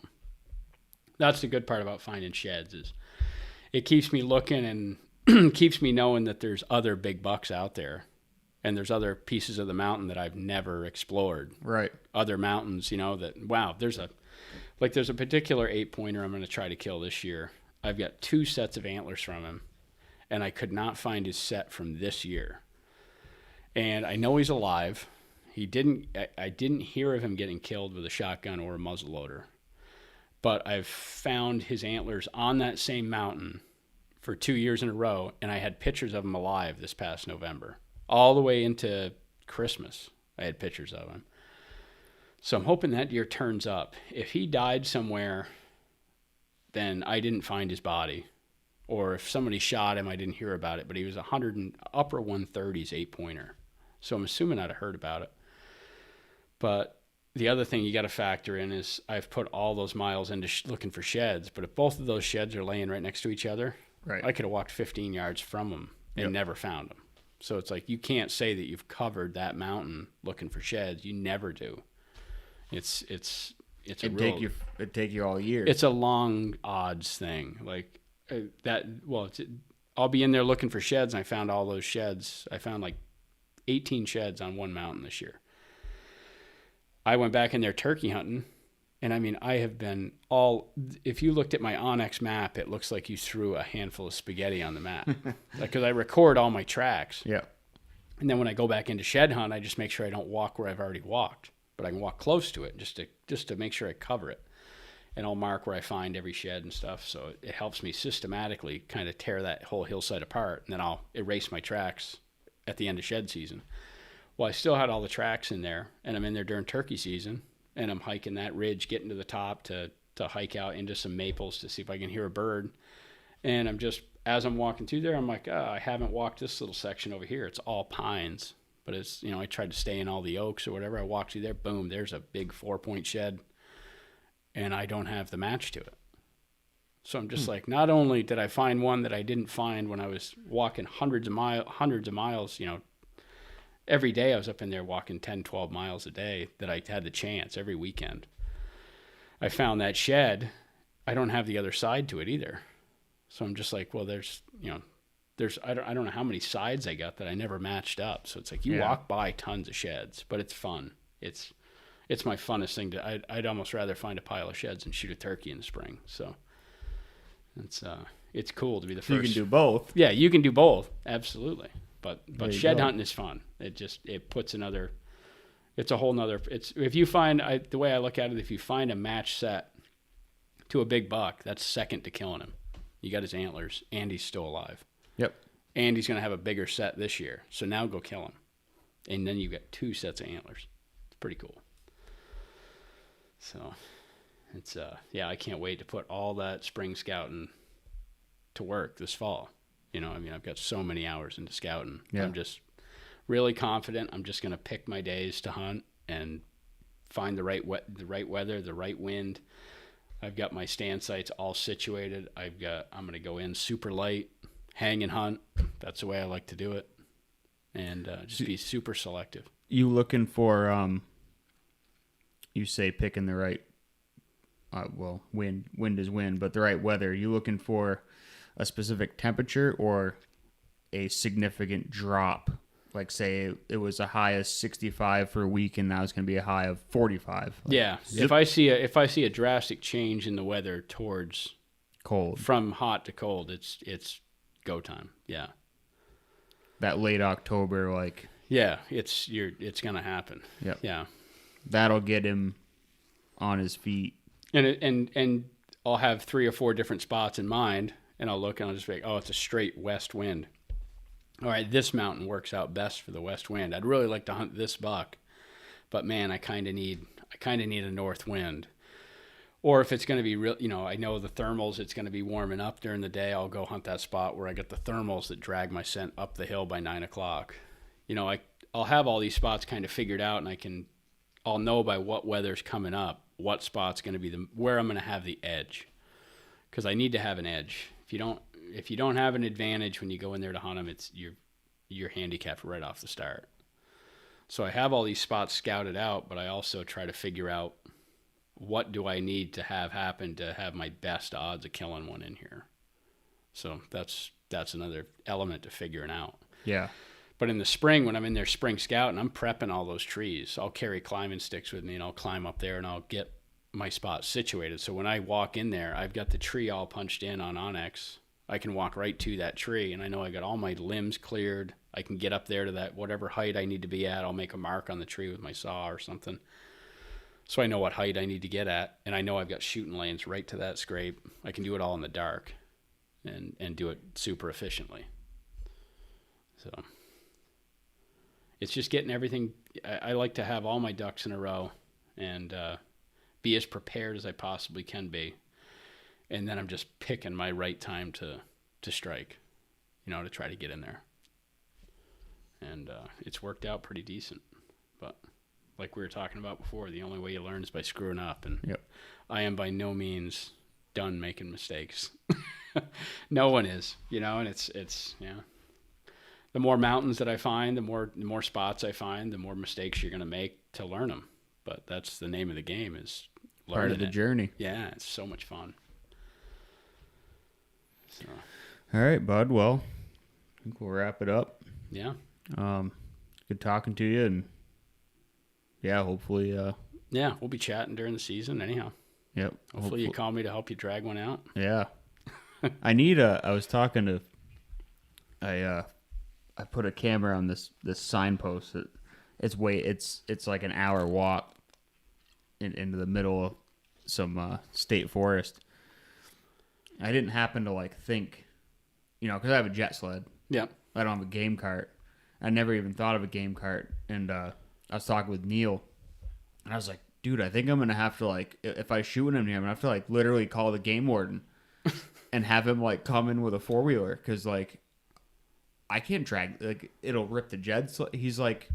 that's the good part about finding sheds, is it keeps me looking and keeps me knowing that there's other big bucks out there. And there's other pieces of the mountain that I've never explored. Right. Other mountains, wow, there's a particular 8-pointer I'm going to try to kill this year. I've got 2 sets of antlers from him, and I could not find his set from this year. And I know he's alive. I didn't hear of him getting killed with a shotgun or a muzzleloader. But I've found his antlers on that same mountain for 2 years in a row, and I had pictures of him alive this past November. All the way into Christmas, I had pictures of him. So I'm hoping that deer turns up. If he died somewhere, then I didn't find his body. Or if somebody shot him, I didn't hear about it. But he was upper 130s 8-pointer. So I'm assuming I'd have heard about it. But the other thing you got to factor in is I've put all those miles into looking for sheds. But if both of those sheds are laying right next to each other, right, I could have walked 15 yards from them and never found them. So it's like, you can't say that you've covered that mountain looking for sheds. You never do. It'd take you all year. It's a long odds thing. Like that. Well, I'll be in there looking for sheds, and I found all those sheds. I found like 18 sheds on one mountain this year. I went back in there turkey hunting, and I mean, I have been if you looked at my Onyx map, it looks like you threw a handful of spaghetti on the map. Because I record all my tracks. Yeah. And then when I go back into shed hunt, I just make sure I don't walk where I've already walked, but I can walk close to it just to make sure I cover it. And I'll mark where I find every shed and stuff. So it helps me systematically kind of tear that whole hillside apart. And then I'll erase my tracks at the end of shed season. Well, I still had all the tracks in there, and I'm in there during turkey season. And I'm hiking that ridge, getting to the top to hike out into some maples to see if I can hear a bird. And as I'm walking through there, I'm like, I haven't walked this little section over here. It's all pines. But it's, I tried to stay in all the oaks or whatever. I walked through there, boom, there's a big 4-point shed. And I don't have the match to it. So I'm just like, not only did I find one that I didn't find when I was walking hundreds of miles, every day I was up in there walking 10, 12 miles a day, that I had the chance every weekend. I found that shed. I don't have the other side to it either. So I'm just like, well, I don't know how many sides I got that I never matched up. So it's like you walk by tons of sheds, but it's fun. It's my funnest thing I'd almost rather find a pile of sheds and shoot a turkey in the spring. So it's cool to be the first. You can do both. Yeah, you can do both. Absolutely. But shed hunting is fun. It puts it's a whole nother, if you find, the way I look at it, if you find a match set to a big buck, that's second to killing him. You got his antlers, and he's still alive. Yep. And he's going to have a bigger set this year. So now go kill him. And then you've got 2 sets of antlers. It's pretty cool. So it's, I can't wait to put all that spring scouting to work this fall. I've got so many hours into scouting. Yeah. I'm just really confident I'm just going to pick my days to hunt and find the right weather, the right wind. I've got my stand sites all situated. I'm going to go in super light, hang and hunt. That's the way I like to do it. And just be super selective. You looking for, you say picking the right, wind is wind, but the right weather. You looking for a specific temperature or a significant drop? Like, say it was a high of 65 for a week, and now it's going to be a high of 45. Like, yeah, if I see a drastic change in the weather towards cold, from hot to cold, it's go time. Yeah, that late October, like, yeah, it's going to happen. Yep. Yeah, that'll get him on his feet. And I'll have 3 or 4 different spots in mind, and I'll look and I'll just be like, oh, it's a straight west wind. All right, this mountain works out best for the west wind. I'd really like to hunt this buck, but man, I kind of need a north wind. Or if it's going to be real, I know the thermals, it's going to be warming up during the day. I'll go hunt that spot where I get the thermals that drag my scent up the hill by 9 o'clock. I'll have all these spots kind of figured out, and I'll know by what weather's coming up what spot's going to be where I'm going to have the edge, because I need to have an edge. If you don't have an advantage when you go in there to hunt them, you're handicapped right off the start. So I have all these spots scouted out, but I also try to figure out what do I need to have happen to have my best odds of killing one in here. So that's another element to figuring out. Yeah. But in the spring, when I'm in there spring scouting, I'm prepping all those trees. I'll carry climbing sticks with me, and I'll climb up there, and I'll get my spot situated. So when I walk in there, I've got the tree all punched in on Onyx. I can walk right to that tree, and I know I got all my limbs cleared. I can get up there to that whatever height I need to be at. I'll make a mark on the tree with my saw or something, so I know what height I need to get at, and I know I've got shooting lanes right to that scrape. I can do it all in the dark and do it super efficiently. So it's just getting everything. I like to have all my ducks in a row and be as prepared as I possibly can be. And then I'm just picking my right time to strike, to try to get in there. And it's worked out pretty decent. But like we were talking about before, the only way you learn is by screwing up. And Yep. I am by no means done making mistakes. No one is, and it's the more mountains that I find, the more spots I find, the more mistakes you're going to make to learn them. But that's the name of the game, is learning part of the journey. Yeah, it's so much fun. So. All right, bud. Well, I think we'll wrap it up. Yeah. Good talking to you, and yeah, hopefully. Yeah, we'll be chatting during the season anyhow. Yep. Hopefully you call me to help you drag one out. Yeah. I was talking to. I put a camera on this signpost. It's like an hour walk into the middle of some state forest. I didn't happen to think, because I have a jet sled. Yeah. I don't have a game cart. I never even thought of a game cart. And I was talking with Neil, and I was like, dude, I think I'm going to have to, if I shoot him here, I'm going to have to, literally call the game warden and have him, come in with a four-wheeler. Because, I can't drag, it'll rip the jets. He's like,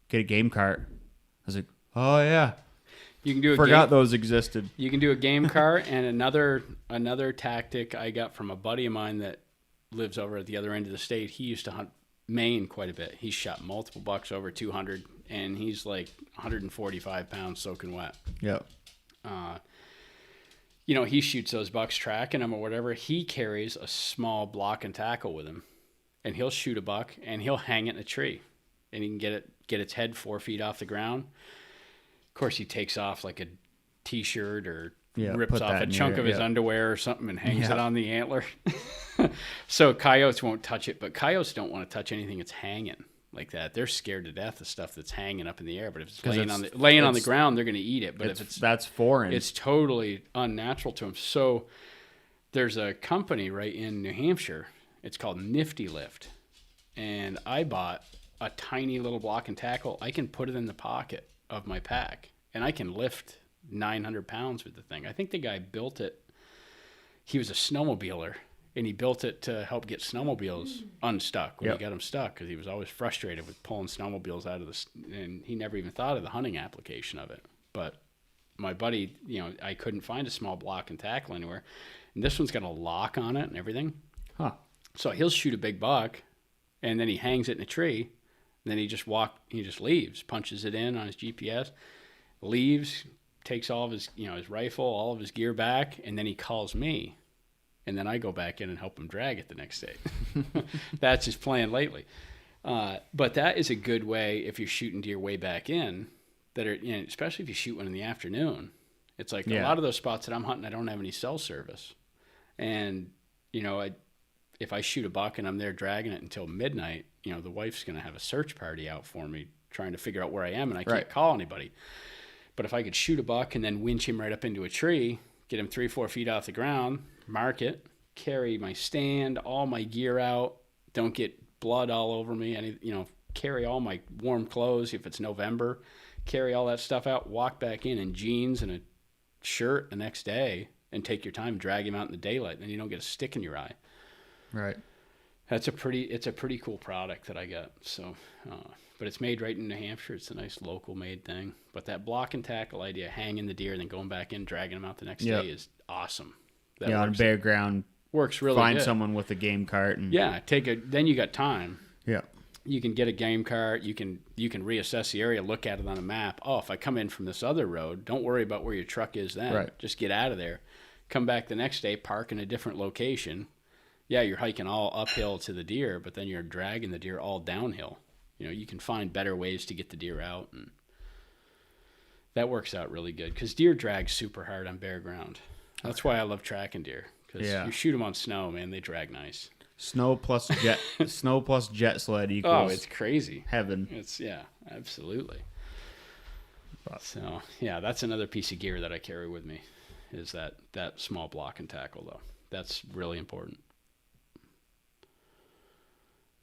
get a game cart. I was like, oh, yeah. You can do Forgot those existed. You can do a game cart, and another tactic I got from a buddy of mine that lives over at the other end of the state. He used to hunt Maine quite a bit. He's shot multiple bucks over 200, and he's 145 pounds soaking wet. Yep. He shoots those bucks tracking them or whatever. He carries a small block and tackle with him, and he'll shoot a buck, and he'll hang it in a tree, and he can get its head 4 feet off the ground. Of course, he takes off a T-shirt or rips off a chunk of his underwear or something and hangs it on the antler. So coyotes won't touch it, but coyotes don't want to touch anything that's hanging like that. They're scared to death of stuff that's hanging up in the air. But if it's laying on the ground, they're going to eat it. But that's foreign. It's totally unnatural to them. So there's a company right in New Hampshire. It's called Nifty Lift, and I bought a tiny little block and tackle. I can put it in the pocket of my pack, and I can lift 900 pounds with the thing. I think the guy built it. He was a snowmobiler, and he built it to help get snowmobiles unstuck when Yep. he got them stuck, because he was always frustrated with pulling snowmobiles out of and he never even thought of the hunting application of it. But my buddy, I couldn't find a small block and tackle anywhere, and this one's got a lock on it and everything. Huh. So he'll shoot a big buck, and then he hangs it in a tree, and then he just leaves, punches it in on his GPS, leaves, takes all of his, his rifle, all of his gear back, and then he calls me. And then I go back in and help him drag it the next day. That's his plan lately. But that is a good way if you're shooting deer way back in, that are, especially if you shoot one in the afternoon. It's like a lot of those spots that I'm hunting, I don't have any cell service. And, if I shoot a buck and I'm there dragging it until midnight, the wife's going to have a search party out for me trying to figure out where I am, and I can't call anybody. But if I could shoot a buck and then winch him right up into a tree, get him 3-4 feet off the ground, mark it, carry my stand, all my gear out, don't get blood all over me, carry all my warm clothes if it's November, carry all that stuff out, walk back in jeans and a shirt the next day, and take your time, drag him out in the daylight, and then you don't get a stick in your eye. Right. It's a pretty cool product that I got. So, but it's made right in New Hampshire. It's a nice local made thing. But that block and tackle idea, hanging the deer and then going back in, dragging them out the next day is awesome. That on bare ground, works really find good. someone with a game cart and then you got time. Yeah. You can get a game cart. You can reassess the area, look at it on a map. Oh, if I come in from this other road, don't worry about where your truck is then. Right. Just get out of there. Come back the next day, park in a different location. Yeah, you're hiking all uphill to the deer, but then you're dragging the deer all downhill. You can find better ways to get the deer out, and that works out really good because deer drag super hard on bare ground. That's why I love tracking deer, because you shoot them on snow, man, they drag nice. Snow plus jet sled equals it's crazy. Heaven. It's absolutely. So that's another piece of gear that I carry with me, is that small block and tackle though. That's really important.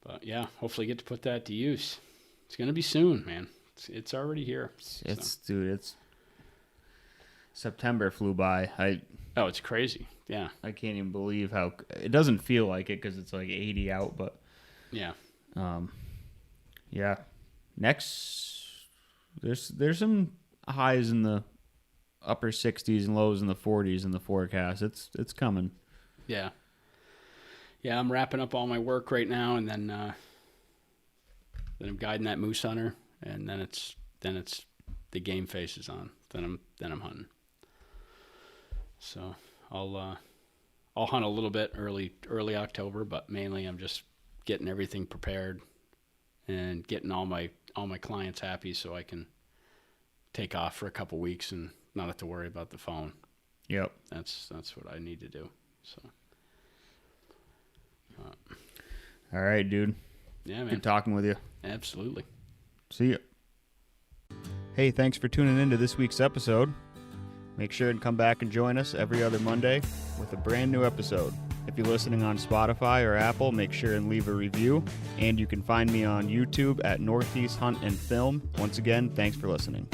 But hopefully get to put that to use. It's gonna be soon, man. It's already here. It's September flew by. It's crazy. Yeah. I can't even believe how it doesn't feel like it because it's like 80 out, but next there's some highs in the upper 60s and lows in the 40s in the forecast. It's coming. Yeah, I'm wrapping up all my work right now, and then I'm guiding that moose hunter, and then it's the game face is on. Then I'm hunting. So I'll hunt a little bit early October, but mainly I'm just getting everything prepared and getting all my clients happy so I can take off for a couple weeks and not have to worry about the phone. Yep. That's what I need to do. So. All right, dude. Yeah, man. Good talking with you. Absolutely. See ya. Hey, thanks for tuning in to this week's episode. Make sure and come back and join us every other Monday with a brand new episode. If you're listening on Spotify or Apple, make sure and leave a review. And you can find me on YouTube at Northeast Hunt and Film. Once again, thanks for listening.